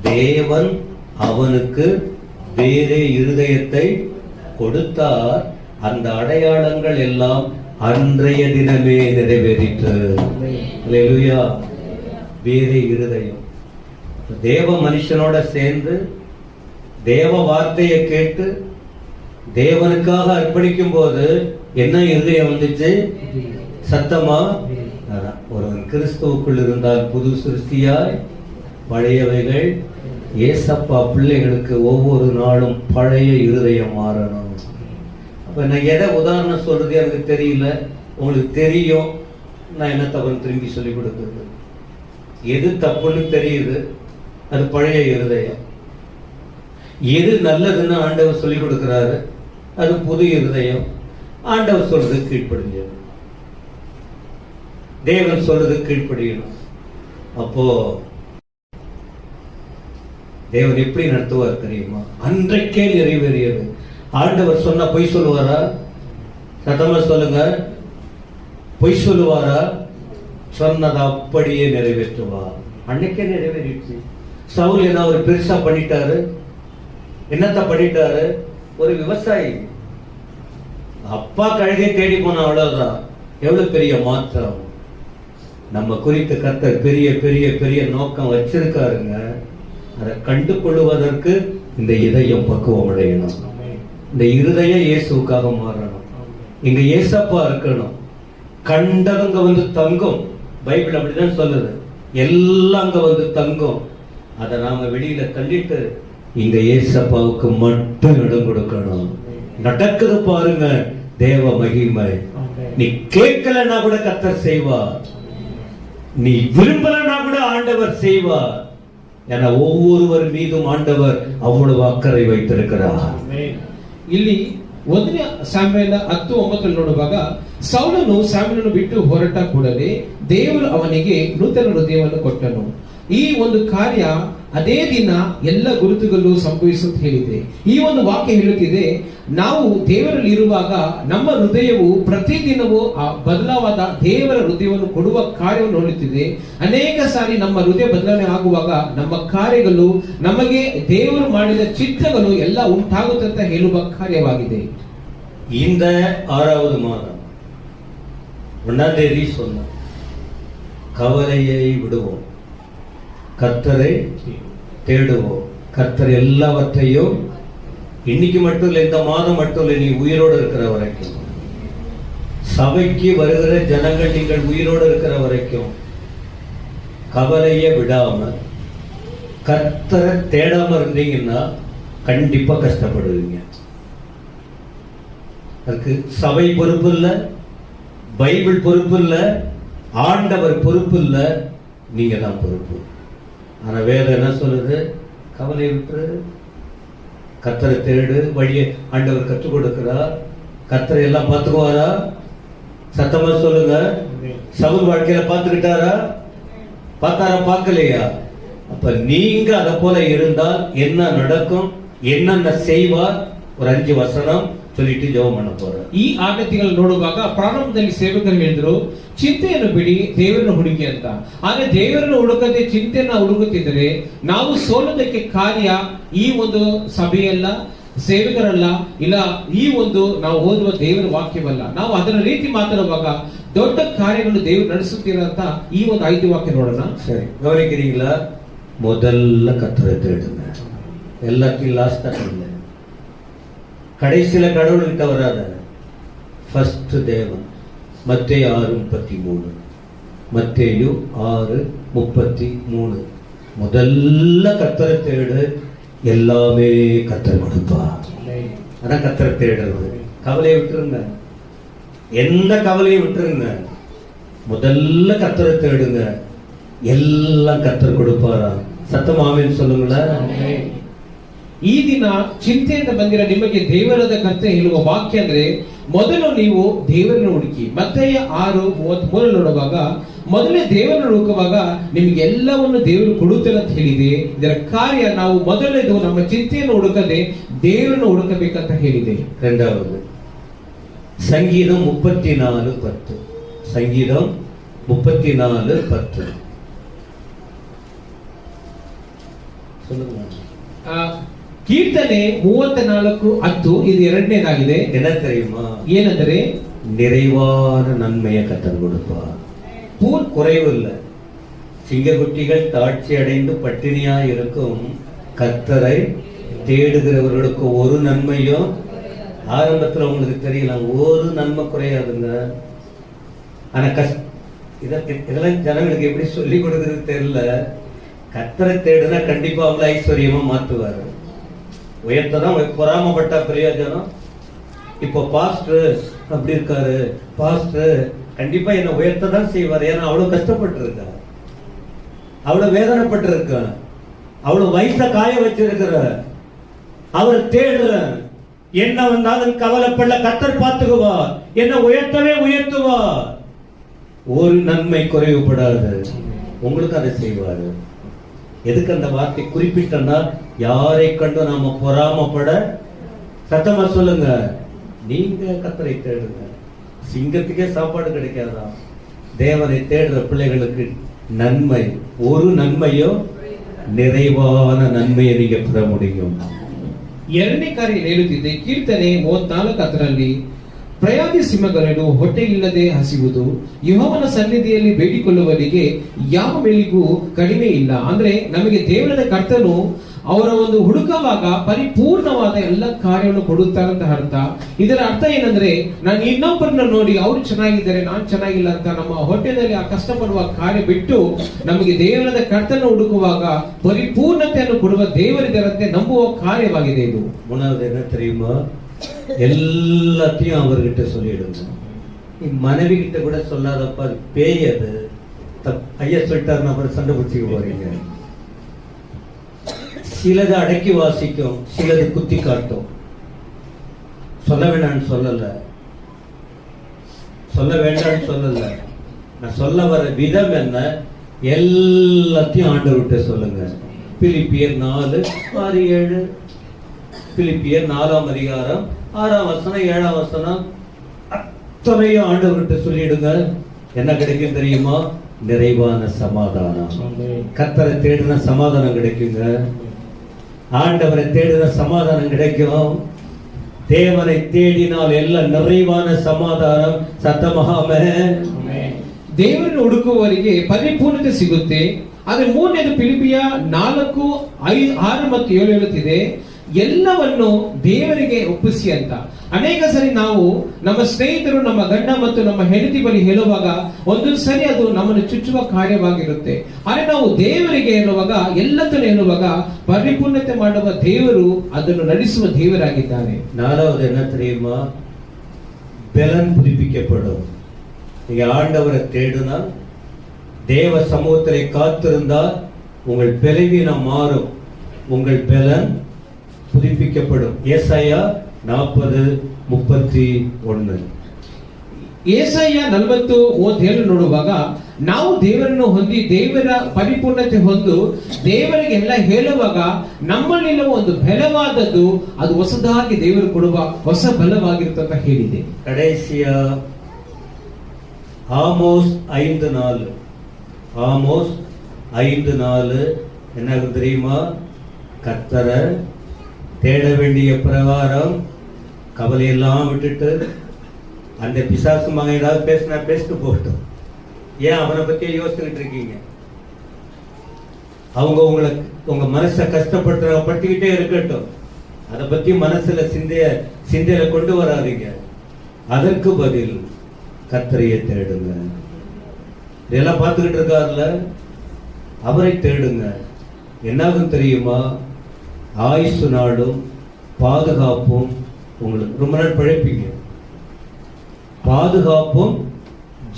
Speaker 1: தேவன் அவனுக்கு வேறே இருதயத்தை கொடுத்தார், அந்த அடையாளங்கள் எல்லாம் அன்றைய தினமே நிறைவேறிற்று. அல்லேலூயா. வேறே இருதயம். தேவ மனுஷனோட சேர்ந்து தேவ வார்த்தையை கேட்டு தேவனுக்காக அர்ப்பணிக்கும் போது என்ன இருதயம் வந்துச்சு? சத்தமா? ஒருவன் கிறிஸ்துவுக்குள் இருந்தால் புது சிருஷ்டியாய், பழையவைகள் ஏசப்பா பிள்ளைகளுக்கு ஒவ்வொரு நாளும் பழைய இருதயம் மாறணும். அப்ப நான் எதை உதாரணம் சொல்றது எனக்கு தெரியல, உங்களுக்கு தெரியும். நான் என்ன தவறு திரும்பி சொல்லி கொடுக்குறது, எது தப்புன்னு தெரியுது, அது பழைய இருதயம். எது நல்லதுன்னு ஆண்டவர் சொல்லி கொடுக்கிறாரு, அது புது இருதயம். ஆண்டவர் சொல்றது கீழ்ப்படிஞ்சது, தேவன் சொல்றது கீழ்ப்படியணும். அப்போ தேவன் எப்படி நடத்துவார் தெரியுமா? அன்றைக்கே நிறைவேறியது. ஆண்டவர் சொன்னா பொய் சொல்லுவாரா? சத்தமா சொல்லுங்க, பொய் சொல்லுவாரா? சொன்னதை அப்படியே நிறைவேற்றுவார். அன்னைக்கே நிறைவேறிடுச்சு. சவுல் என்ன ஒரு பெருசா பண்ணிட்டாரு? என்னத்த பண்ணிட்டாரு? ஒரு விவசாயி அப்பா கழுதை தேடி போன, அவ்வளவுதான். எவ்வளவு பெரிய மாற்றம். நம்ம குறித்து கர்த்தர் பெரிய பெரிய பெரிய நோக்கம் வச்சிருக்காருங்க. அதை கண்டு கொள்வதற்கு இந்த இதயம் பக்குவம் அடையணும். இந்த இருதயம் இயேசுக்காக மாறணும். இங்க ஏசப்பா இருக்கணும். கண்டவங்க வந்து தங்கும். பைபிள் அப்படிதான் சொல்லுது, எல்லாம் அங்க வந்து தங்கும். அதை நாம வெளியில தள்ளிட்டு இங்க ஏசப்பாவுக்கு மட்டும் இடம் கொடுக்கணும். நடக்குது பாருங்க தேவ மகிமை. நீ கேட்கலன்னா கூட கர்த்தர் செய்வார், நீ விரும்பலன்னா கூட ஆண்டவர் செய்வார். என ஒவ்வொருவர் மீதும் ஆண்டவர் அவ்வளவு அக்கறை வைத்திருக்கிறார்.
Speaker 2: ಇಲ್ಲಿ 1ನೇ ಸಾಮ್ಯುಯೇಲ 10:9 ನೋಡುವಾಗ, ಸೌಲನು ಸಾಮ್ಯುಯೇಲನ್ನು ಬಿಟ್ಟು ಹೊರಟ ಕೂಡಲೇ ದೇವರು ಅವನಿಗೆ ನೂತನ ಹೃದಯವನ್ನು ಕೊಟ್ಟನು. ಈ ಒಂದು ಕಾರ್ಯ ಅದೇ ದಿನ ಎಲ್ಲ ಗುರುತುಗಳು ಸಂಭವಿಸುತ್ತ ಹೇಳಿದೆ. ಈ ಒಂದು ವಾಕ್ಯ ಹೇಳುತ್ತಿದೆ, ನಾವು ದೇವರಲ್ಲಿ ಇರುವಾಗ ನಮ್ಮ ಹೃದಯವು ಪ್ರತಿದಿನವೂ ಆ ಬದಲಾವಾದ ದೇವರ ಹೃದಯವನ್ನು ಕೊಡುವ ಕಾರ್ಯವನ್ನು ನೋಡುತ್ತಿದೆ. ಅನೇಕ ಸಾರಿ ನಮ್ಮ ಹೃದಯ ಬದಲಾವಣೆ ಆಗುವಾಗ ನಮ್ಮ ಕಾರ್ಯಗಳು, ನಮಗೆ ದೇವರು ಮಾಡಿದ ಚಿತ್ರಗಳು ಎಲ್ಲ ಉಂಟಾಗುತ್ತೆ ಅಂತ ಹೇಳುವ ಕಾರ್ಯವಾಗಿದೆ.
Speaker 1: இந்த 6வது மாதம் 1ஆம் தேதி சொன்ன கவலையை விடுவோம், கர்த்தரை தேடுவோம். கர்த்தர் எல்லாவற்றையும் இன்னைக்கு மட்டும் இல்லை, இந்த மாதம் மட்டும் இல்லை, நீ உயிரோடு இருக்கிற வரைக்கும், சபைக்கு வருகிற ஜனங்கள் நீங்கள் உயிரோடு இருக்கிற வரைக்கும் கவலையை விடாம கர்த்தரை தேடாம இருந்தீங்கன்னா கண்டிப்பா கஷ்டப்படுவீங்க. அதுக்கு சபை பொறுப்பு இல்ல, பைபிள் பொறுப்பு இல்ல, ஆண்டவர் பொறுப்பு இல்ல, நீங்க தான் பொறுப்பு. ஆனா வேதம் என்ன சொல்லுது? கவலை விட்டு கர்த்தரை தேடு, வழியை ஆண்டவர் கற்றுக் கொடுக்கிறார். கர்த்தரை எல்லாம் பார்த்துக்குவாரா? சத்தமா சொல்லுங்க. சவுல் வாழ்க்கையில பார்த்துக்கிட்டாரா? பார்த்தாரா? பார்க்கலையா? அப்ப நீங்க அதை போல இருந்தால் என்ன நடக்கும், என்னென்ன செய்வார்? ஒரு 5 வசனம் சொல்லிட்டு ಜெபம் பண்ண போறேன்.
Speaker 2: ಈ ಆಜ್ಞೆಗಳನ್ನು ನೋಡುವಾಗ ಪ್ರಾರಂಭದಲ್ಲಿ ಸೇವಕರು ಹೇಳಿದ್ರು, ಚಿಂತೆಯನ್ನು ಬಿಡಿ, ದೇವರನ್ನು ಹುಡುಕಿ ಅಂತ. ಆದ್ರೆ ದೇವರನ್ನು ಹುಡುಕದೆ ಚಿಂತೆಯನ್ನ ಹುಡುಕುತ್ತಿದ್ರೆ ನಾವು ಸೋಲೋದಕ್ಕೆ ಕಾರ್ಯ ಈ ಒಂದು ಸಭೆಯಲ್ಲ, ಸೇವಕರಲ್ಲ, ಇಲ್ಲ ಈ ಒಂದು ನಾವು ಓದುವ ದೇವರ ವಾಕ್ಯವಲ್ಲ. ನಾವು ಅದರ ರೀತಿ ಮಾತಾಡುವಾಗ ದೊಡ್ಡ ಕಾರ್ಯಗಳು ದೇವರು ನಡೆಸುತ್ತೀರಂತ ಈ ಒಂದು 5 ವಾಕ್ಯ ನೋಡೋಣ.
Speaker 1: சரி, கவனிக்கிறீங்களா? முதல்ல கர்த்தரை தேடுங்க. எல்லாத்தையும் லாஸ்டா இல்லை, கடைசியில கடவுள்கிட்ட வராத, ஃபர்ஸ்ட் தேவன். மத்தேயு 6:33, மத்தேயு 6:33. முதல்ல கர்த்தரை தேடு, எல்லாமே கர்த்தர் கொடுப்பார். அதான் கர்த்தரை தேடுறது. கவலையை விட்டுருங்க, எந்த கவலையும் விட்டுருங்க. முதல்ல கர்த்தரை தேடுங்க, எல்லாம் கர்த்தர் கொடுப்பாரா? ಸತ್ತಮ ಆಮೇಲೆ சொல்லுங்களா.
Speaker 2: ಈ ದಿನ ಚಿಂತೆಯಿಂದ ಬಂದಿರೋ ನಿಮಗೆ ದೇವರಾದ ಕರ್ತನೆ ಹೇಳುವ ವಾಕ್ಯ ಅಂದ್ರೆ, ಮೊದಲು ನೀವು ದೇವರನ್ನು ಹುಡುಕಿ. ಮತ್ತೇಯ 6:33 ನೋಡುವಾಗ, ಮೊದಲೇ ದೇವರನ್ನು ಹುಡುಕುವಾಗ ನಿಮಗೆ ಎಲ್ಲವನ್ನು ದೇವರು ಕೊಡುತ್ತಾರೆ ಅಂತ ಹೇಳಿದೆ. ಇದರ ಕಾರ್ಯ ನಾವು ಮೊದಲನೇದು ನಮ್ಮ ಚಿಂತೆಯನ್ನು ಹುಡುಕದೆ ದೇವರನ್ನು ಹುಡುಕಬೇಕಂತ ಹೇಳಿದೆ.
Speaker 1: இரண்டாவது சங்கீதம் 34:10. சங்கீதம் 34:10
Speaker 2: ಕೀರ್ತನೆ 34:10 ಇದು ಎರಡನೇದಾಗಿದೆ.
Speaker 1: என்ன தெரியுமா?
Speaker 2: ಏನಂದರೆ,
Speaker 1: நிறைவான நன்மையை கர்த்தர் கொடுப்பார். குறைவு இல்லை. சிங்கக்குட்டிகள் தாட்சி அடைந்து பட்டினியா இருக்கும் கர்த்தரை தேடுகிறவர்களுக்கு ஒரு நன்மையும், ஆரம்பத்தில் உங்களுக்கு தெரியலாம், ஒரு நன்மை குறையாதுங்க. ஆனா இதெல்லாம் ஜனங்களுக்கு எப்படி சொல்லி கொடுக்கறது தெரியல. கர்த்தரை தேடுனா கண்டிப்பா அவங்கள ஐஸ்வர்யமா மாற்றுவாரு. உயர்த்ததான் பொறாமப்பட்ட பிரயோஜனம். இப்போ பாஸ்டர் அப்படி இருக்காரு, பாஸ்டர் கண்டிப்பா என்ன உயர்த்ததான் செய்வார். ஏன்னா அவ்வளவு கஷ்டப்பட்டு இருக்கா, அவ்வளவு வேதனைப்பட்டு இருக்கா, அவ்வளவு வயச காய வச்சிருக்கிற, அவர் தேடுற. என்ன வந்தாலும் கவலைப்படல, கர்த்தர் பார்த்துக்குவார், என்ன உயர்த்தவே உயர்த்துவார். ஒரு நன்மை குறைவுபடாது, உங்களுக்கு அதை செய்வாரு. எதுக்கு அந்த வார்த்தை குறிப்பிட்டா, யாரை கண்டு நாம பொறாமப்பட, சத்தமா சொல்லுங்க, நீங்க கர்த்தரை தேடுங்க. சிங்கத்துக்கே சாப்பாடு கிடைக்காதா? தேவனை தேடுற பிள்ளைகளுக்கு நன்மை, ஒரு நன்மையோ நிறைவான நன்மையை நீங்க பெற முடியும்.
Speaker 2: ಎರಡನೇ ಕಾರ್ಯ ಹೇಳುತ್ತಿದ್ದೆ. ಕೀರ್ತನೆ 34:10 ಪ್ರಯಾದಿ ಸಿಂಹಗಳನ್ನು ಹೊಟ್ಟೆಯಿಲ್ಲದೆ ಹಸಿವುದು, ಯೆಹೋವನ ಸನ್ನಿಧಿಯಲ್ಲಿ ಬೇಡಿಕೊಳ್ಳುವವರಿಗೆ ಯಾವ ಮೇಲಿಗೂ ಕಡಿಮೆ ಇಲ್ಲ. ಅಂದ್ರೆ ನಮಗೆ ದೇವರಾದ ಕರ್ತನು ಅವರ ಒಂದು ಹುಡುಕುವಾಗ ಪರಿಪೂರ್ಣವಾದ ಎಲ್ಲ ಕಾರ್ಯವನ್ನು ಕೊಡುತ್ತಾರಂತ ಅರ್ಥ. ಇದರ ಅರ್ಥ ಏನಂದ್ರೆ, ನಾನು ಇನ್ನೊಬ್ಬರನ್ನ ನೋಡಿ ಅವ್ರು ಚೆನ್ನಾಗಿದ್ದಾರೆ, ನಾನು ಚೆನ್ನಾಗಿಲ್ಲ ಅಂತ ನಮ್ಮ ಹೊಟ್ಟೆಯಲ್ಲಿ ಆ ಕಷ್ಟಪಡುವ ಕಾರ್ಯ ಬಿಟ್ಟು, ನಮಗೆ ದೇವರಾದ ಕರ್ತನ ಹುಡುಕುವಾಗ ಪರಿಪೂರ್ಣತೆಯನ್ನು ಕೊಡುವ ದೇವರಿದರಂತೆ ನಂಬುವ ಕಾರ್ಯವಾಗಿದೆ ಇದು.
Speaker 1: மூணாவது என்ன தெரியுமா? எல்லாத்தையும் அவர்கிட்ட சொல்லிடுங்க. நீ மனைவி கிட்ட கூட சொல்லாதப்பா, அது பேய், அது ஐயா சொல்லிட்டாருன்னு அப்புறம் சண்டை பிடிச்சிக்க போறீங்க. சிலது அடக்கி வாசிக்கும், சிலது குத்தி காட்டும். சொல்ல வேண்டாம்னு சொல்லல, சொல்ல வேண்டாம்னு சொல்லல. நான் சொல்ல வர விதம் என்ன, எல்லாத்தையும் ஆண்டவர்கிட்ட சொல்லுங்க. பிலிப்பியர் 4:6-7, பிலிப்பியர் 4ஆம் அதிகாரம் 6ஆம் வசனம் 7ஆம் வசனம், அத்தனையும் ஆண்டவர்கிட்ட சொல்லிடுங்க. என்ன கிடைக்கும் தெரியுமா? நிறைவான சமாதானம். கர்த்தரை தேடின சமாதானம் கிடைக்குங்க, ஆண்டவரை தேடின சமாதானம் கிடைக்கும். தேவனை தேடினால் எல்லாம் நிறைவான சமாதானம். சத்தமாக
Speaker 2: ದೇವರನ್ನು ಹುಡುಕುವವರಿಗೆ ಪರಿಪೂರ್ಣತೆ ಸಿಗುತ್ತೆ. ಆದ್ರೆ ಮೂರನೇದು ಫಿಲಿಪಿಯ 4:5, 6 ಮತ್ತು 7 ಹೇಳುತ್ತಿದೆ, ಎಲ್ಲವನ್ನು ದೇವರಿಗೆ ಒಪ್ಪಿಸಿ ಅಂತ. ಅನೇಕ ಸರಿ ನಾವು ನಮ್ಮ ಸ್ನೇಹಿತರು, ನಮ್ಮ ಗಂಡ ಮತ್ತು ನಮ್ಮ ಹೆಂಡತಿ ಬಳಿ ಹೇಳುವಾಗ ಒಂದೊಂದು ಸರಿ ಅದು ನಮ್ಮನ್ನು ಚುಚ್ಚುವ ಕಾರ್ಯವಾಗಿರುತ್ತೆ. ಆದರೆ ನಾವು ದೇವರಿಗೆ ಹೇಳುವಾಗ, ಎಲ್ಲದನ್ನು ಹೇಳುವಾಗ ಪರಿಪೂರ್ಣತೆ ಮಾಡುವ ದೇವರು, ಅದನ್ನು ನಡೆಸುವ ದೇವರಾಗಿದ್ದಾನೆ.
Speaker 1: நாலாவது என்ன தெரியுமா? பலன் புதுப்பிக்கப்படும். நீங்க ஆண்டவரை தேடுனா, தேவ சமூகத்திலே காத்திருந்தால் உங்கள் பலவீனம் மாறும், உங்கள் பலன் புதுப்பிக்கப்படும். ஏசாயா 40:31.
Speaker 2: ಏಸಾಯ 40:37 ನೋಡುವಾಗ, ನಾವು ದೇವರನ್ನು ಹೊಂದಿ ದೇವರ ಪರಿಪೂರ್ಣತೆ ಹೊಂದು ದೇವರಿಗೆ ಎಲ್ಲ ಹೇಳುವಾಗ ನಮ್ಮಲ್ಲಿರುವ ಒಂದು ಬಲವಾದದ್ದು, ಅದು ಹೊಸದಾಗಿ ದೇವರು ಕೊಡುವ ಹೊಸ ಬಲವಾಗಿರುತ್ತೆ ಅಂತ ಹೇಳಿದೆ.
Speaker 1: கடைசியா ஆமோஸ் 5:4. ஆமோஸ் 5:4 என்ன தெரியுமா? கர்த்தரை தேட வேண்டிய பிரகாரம் கவலையெல்லாம் விட்டுட்டு, அந்த பிசாசு மகன் ஏதாவது பேசினா பேசிட்டு போகட்டும், ஏன் அவனை பத்தியே யோசிச்சுக்கிட்டு இருக்கீங்க? அவங்க உங்களை, உங்க மனசை கஷ்டப்படுத்துற பட்டுக்கிட்டே இருக்கட்டும், அதை பத்தி மனசுல சிந்தையில கொண்டு வராதீங்க. அதற்கு பதில் கர்த்தரையே தேடுங்க. இதெல்லாம் பார்த்துக்கிட்டு இருக்காருல, அவரை தேடுங்க. என்னாகும் தெரியுமா? ஆயுசு நாளும் பாதுகாப்பும் உங்களுக்கு ரொம்ப நாள் பிழைப்பீங்க. பாதுகாப்பும்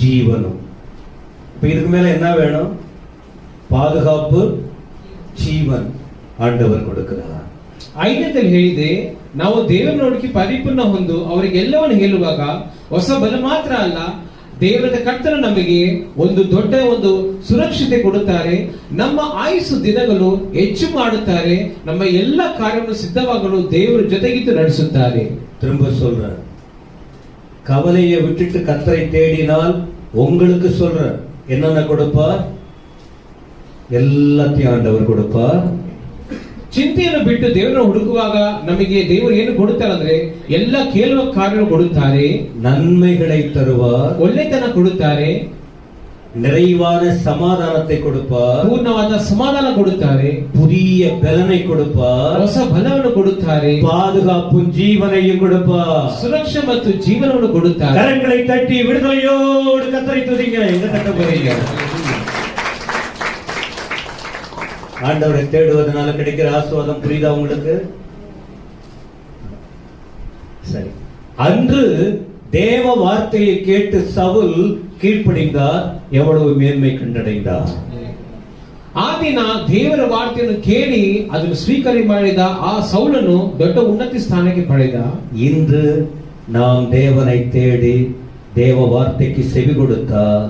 Speaker 1: ஜீவனும். இப்ப இதுக்கு மேல என்ன வேணும்? பாதுகாப்பு, ಜೀವನ್ ಆಂಡವರು ಕೊಡುತ್ತಾರೆ.
Speaker 2: ಐದನೇದಲ್ಲಿ ಹೇಳಿದೆ, ನಾವು ದೇವರೊಂದಿಗೆ ಪರಿಪೂರ್ಣ ಹೊಂದು ಅವರಿಗೆಲ್ಲವನ್ನು ಹೇಳುವಾಗ ಹೊಸ ಬಲ ಮಾತ್ರ ಅಲ್ಲ, ದೇವರ ಕರ್ತನು ನಮಗೆ ಒಂದು ದೊಡ್ಡ ಒಂದು ಸುರಕ್ಷತೆ ಕೊಡುತ್ತಾರೆ. ನಮ್ಮ ಆಯುಸ್ಸು ದಿನಗಳು ಹೆಚ್ಚು ಮಾಡುತ್ತಾರೆ. ನಮ್ಮ ಎಲ್ಲ ಕಾರ್ಯವನ್ನು ಸಿದ್ಧವಾಗಲು ದೇವರ ಜೊತೆಗಿದ್ದು ನಡೆಸುತ್ತಾರೆ.
Speaker 1: திரும்ப சொல்றேன், கவலையை விட்டுட்டு கர்த்தரை தேடினால் உங்களுக்கு சொல்றேன் என்னென்ன கொடுப்பார்? எல்லாத்தையும் ஆண்டவர் கொடுப்பார்.
Speaker 2: ಚಿಂತೆಯನ್ನು ಬಿಟ್ಟು ದೇವರನ್ನು ಹುಡುಕುವಾಗ ನಮಗೆ ದೇವರು ಏನು ಕೊಡುತ್ತಾರೆ ಅಂದ್ರೆ ಎಲ್ಲ ಕೇಳುವ ಕಾರ್ಯ ಕೊಡುತ್ತಾರೆ,
Speaker 1: நன்மைகளை தருவார்,
Speaker 2: ಒಳ್ಳೆತನ ಕೊಡುತ್ತಾರೆ,
Speaker 1: நிறைவான சமாதானத்தை கொடுப்பார்,
Speaker 2: ಪೂರ್ಣವಾದ ಸಮಾಧಾನ ಕೊಡುತ್ತಾರೆ,
Speaker 1: புதிய பலனை கொடுப்பார்,
Speaker 2: ಹೊಸ ಬಲವನ್ನು ಕೊಡುತ್ತಾರೆ,
Speaker 1: பாதுகாப்பும் ஜீவனையும் கொடுப்பார்,
Speaker 2: ಸುರಕ್ಷೆ ಮತ್ತು ಜೀವನವನ್ನು ಕೊಡುತ್ತಾರೆ.
Speaker 1: கரங்களை தட்டி விடுதலையோடு கர்த்தரை துதிங்க. எங்க தட்ட போறீங்க? ஆண்டவரை தேடுவதனால கிடைக்கிற ஆசீர்வாதம் புரியுதா உங்களுக்கு? சரி. அன்று தேவ வார்த்தையை கேட்டு சவுல் கீழ்ப்படிந்தார், எவ்வளவு மேன்மை கண்டடைந்தார்.
Speaker 2: ಆ ದಿನ ದೇವರ ವಾರ್ತೆಯನ್ನು ಕೇಳಿ ಅದನ್ನು ಸ್ವೀಕಾರ ಮಾಡಿದ ಆ ಸೌಲನು ದೊಡ್ಡ ಉನ್ನತಿ ಸ್ಥಾನಕ್ಕೆ ಪಡೆದ.
Speaker 1: இன்று நாம் தேவனை தேடி தேவ வார்த்தைக்கு செவி கொடுத்தால்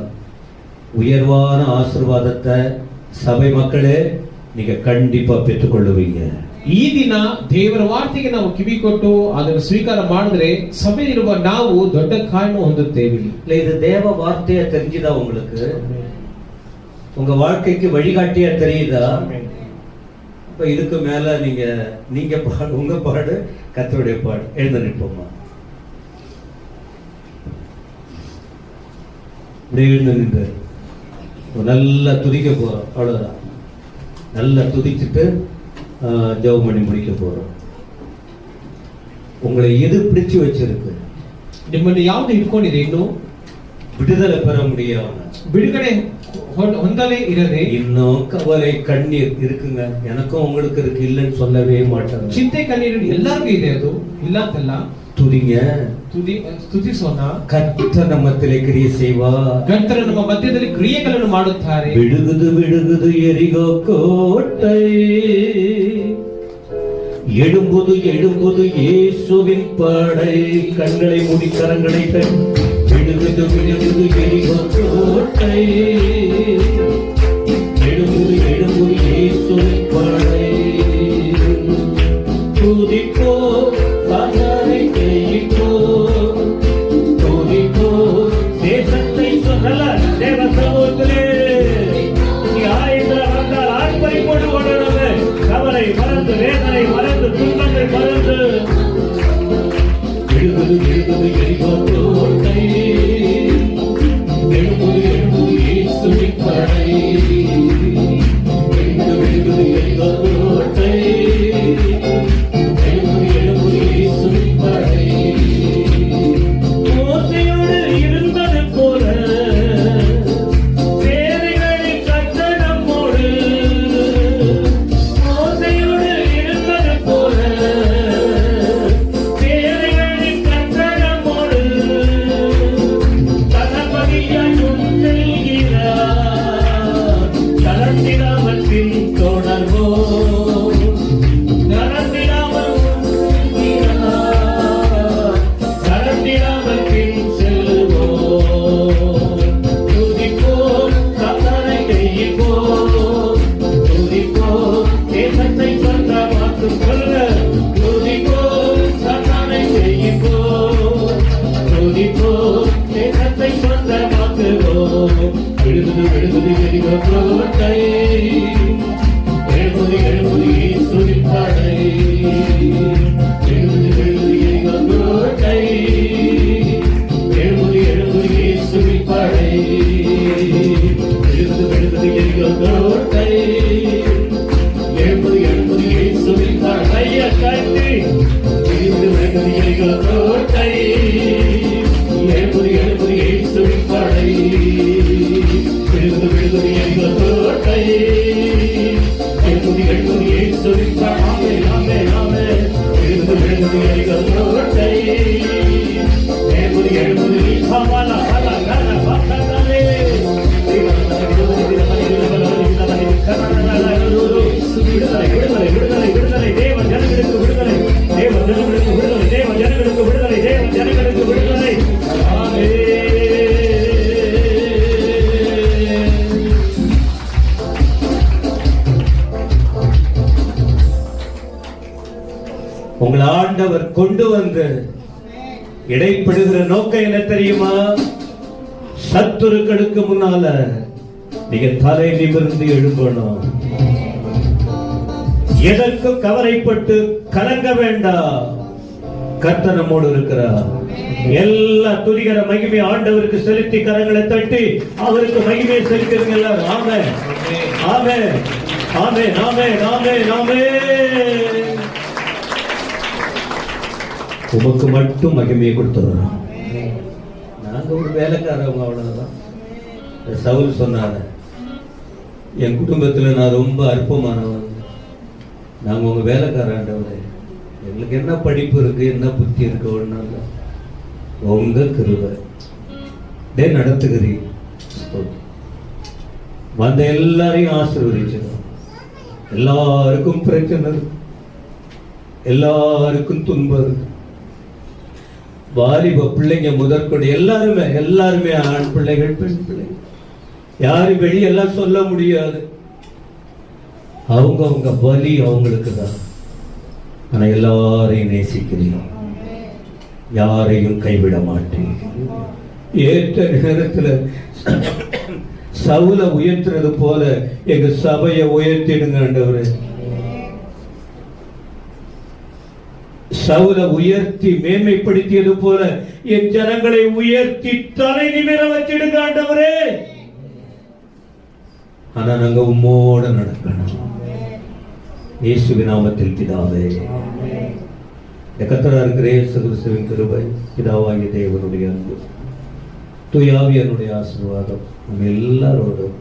Speaker 1: உயர்வான ஆசீர்வாதத்தை சபை மக்களே நீங்க கண்டிப்பா பெற்றுக்கொள்ளுவீங்க.
Speaker 2: ಈ ದಿನ ದೇವರ ವಾರ್ತೆಗೆ ನಾವು ಕಿವಿ ಕೊಟ್ಟು ಅದನ್ನು ಸ್ವೀಕಾರ ಮಾಡಿದ್ರೆ ಸಭೆಯಲ್ಲಿರುವ ನಾವು ದೊಡ್ಡ ಕಾರ್ಯ ಹೊಂದುತ್ತೇವೆ.
Speaker 1: இல்ல, இது தேவ வார்த்தையா தெரிஞ்சுதா உங்களுக்கு? உங்க வாழ்க்கைக்கு வழிகாட்டியா தெரியுதா? இப்ப இதுக்கு மேல நீங்க பாடு, உங்க பாடு கர்த்தருடைய பாடு. எழுந்து நிற்போமா? எழுந்து நின்று நல்லா துதிக்க போறோம். அவ்வளவுதான். நல்லா துதிச்சுட்டு ஜெபம் பண்ணி முடிக்க போறோம். உங்களை எது பிடிச்சு வச்சிருக்கு?
Speaker 2: ನಿಮ್ಮನ್ನು ಯಾವುದು ಇಟ್ಕೊಂಡಿದೆ? ಇನ್ನು
Speaker 1: விடுதலை பெற முடியாம,
Speaker 2: ಬಿಡುಗಡೆ ಹೊಂದಲೇ ಇರದೆ
Speaker 1: இன்னும் கவலை கண்ணீர் இருக்குங்க. எனக்கும் உங்களுக்கு இருக்கு, இல்லைன்னு சொல்லவே மாட்டாங்க.
Speaker 2: ಚಿಂತೆ ಕಣ್ಣೀರು ಎಲ್ಲರಿಗೂ ಇದೆ, ಅದು ಇಲ್ಲ ಅಂತಲ್ಲ.
Speaker 1: துதிங்க,
Speaker 2: ಸ್ತುತಿಸೋಣ.
Speaker 1: கர்த்தர் நம்மத்திலே கிரியை செய்வார்.
Speaker 2: ಕರ್ತರು ನಮ್ಮ ಮಧ್ಯದಲ್ಲಿ ಕ್ರಿಯೆಗಳನ್ನು ಮಾಡುತ್ತಾರೆ.
Speaker 1: விடுகுது விடுகுது எரிகோ கோட்டை, எழும்புது எழும்புது இயேசுவின் படை. கண்களை மூடி கரங்களை தட்டி, விடுகுது விடுகுது எரிகோ கோட்டை, எழும்புது எழும்புது இயேசுவின் படை. துதிப்போ சாத்தானை ஜெயிப்போ, துதிப்போ தேசத்தை சொன்னல தேவ சமூகத்திலே நீ ஆயுதம் வந்தால் ஆண்பரை கொண்டு கொண்டது. கவலை மறந்து, வேதனை மறந்து, துன்பங்கள் மறந்து, எழுபது எழுபது எரிகோட்டை, எழுபது எழுபது இயேசுவின் படை. எழுபது எழுபது எரிகோட்டை, எழுபது எழுபது இயேசுவின் படை. மோசையோடு இருந்தது போல சேனைகளின் கர்த்தர் நம்மோடு. மோசையோடு இருந்தது போல சேனைகளின் கர்த்தர் நம்மோடு. தளபதியாய் முன் செல்கிறார், தளர்ந்திடாமல் பின் தொடர்வோம். தளர்ந்திடாமல் முன்கிறார், தளர்ந்திடாமல் பின் செல்வோம். துதிப்போம், சாத்தானை ஜெயிப்போம். துதிப்போம், தேசத்தை சொந்தமாக்கும் சொல்ல. துதிப்போம், சாத்தானை ஜெயிப்போம். துதிப்போம், தேசத்தை சொந்தமாக்குவோம். விடுதலை விடுதலை எரிகோ கோட்டை, எழுபது எழுபது இயேசுவின் படை. எழுபது எழுபது எரிகோ கோட்டை, எழுபது எழுபது இயேசுவின் படை. எழுபது எழுபது எரிகோ கோட்டை, எழுபது எழுபது இயேசுவின் படை. கையை கட்டி உங்களை ஆண்டவர் கொண்டு வந்து இடைப்படுகிற நோக்கம் என்ன தெரியுமா? சத்துருக்களுக்கு முன்னால நீங்க தலை நிமிர்ந்து எழும்பணும். எதற்கும் கவலைப்பட்டு கலங்க வேண்டாம். கர்த்தர் நம்மோடு இருக்கிறார். எல்லா துதிகர மகிமை ஆண்டவருக்கு செலுத்தி கரங்களை தட்டி அவருக்கு மகிமை செலுத்துங்க எல்லாரும். ஆமென், ஆமென், ஆமென், ஆமென், ஆமென், ஆமென். உமக்கு மட்டும் மகிமையை கொடுத்துடுறோம். நாங்க ஒரு வேலைக்காரவங்க, அவ்வளவுதான். சவுல் சொன்னாங்க, என் குடும்பத்துல நான் ரொம்ப அற்பமானவன், நாங்க உங்க வேலைக்காரண்டவரே, எங்களுக்கு என்ன படிப்பு இருக்கு, என்ன புத்தி இருக்கு, ஒண்ணு உங்க கிருபை நடத்துகிறீங்க. வந்த எல்லாரையும் ஆசீர்வதிச்சிடும். எல்லாருக்கும் பிரச்சனை இருக்கு, எல்லாருக்கும் துன்பம் இருக்கு. வாலிப பிள்ளைங்க முதற்கொண்டு எல்லாருமே ஆண் பிள்ளைகள், பெண் பிள்ளைகள், யாரும் வெளியெல்லாம் சொல்ல முடியாது. அவங்க வலி அவங்களுக்கு தான். ஆனா எல்லாரையும் நேசிக்கிறீங்க, யாரையும் கைவிட மாட்டேன். ஏற்ற நேரத்துல சவுல உயர்த்துறது போல எங்க சபையை உயர்த்திடுங்க ஆண்டவரே. சவுல உயர்த்தி மேன்மைப்படுத்தியது போல என் ஜனங்களை உயர்த்தி தலை நிமிர வச்சிடுங்க ஆண்டவரே. ஆனா நாங்க உம்மோட நடக்கணும். இயேசுவின் நாமத்தில் பிதாவே. கர்த்தரா இருக்கிற இயேசு கிறிஸ்துவின் கிருபை, பிதாவாகிய தேவனுடைய அன்பு, தூயாவியனுடைய ஆசீர்வாதம் நம்ம எல்லாரோடும்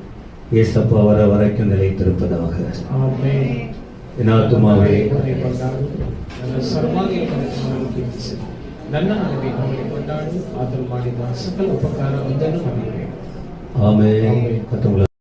Speaker 1: இயேசப்பா வர வரைக்கும் நிலைத்திருப்பதாக. என் ஆத்துமாவே
Speaker 2: ನನ್ನ ನಮಗೆ ಕೊಂಡಾಡು ಆತನು ಮಾಡಿದ ಸಕಲ ಉಪಕಾರ ಒಂದನ್ನು ಮರೆಯಬೇಕು.
Speaker 1: ಆಮೆನ್.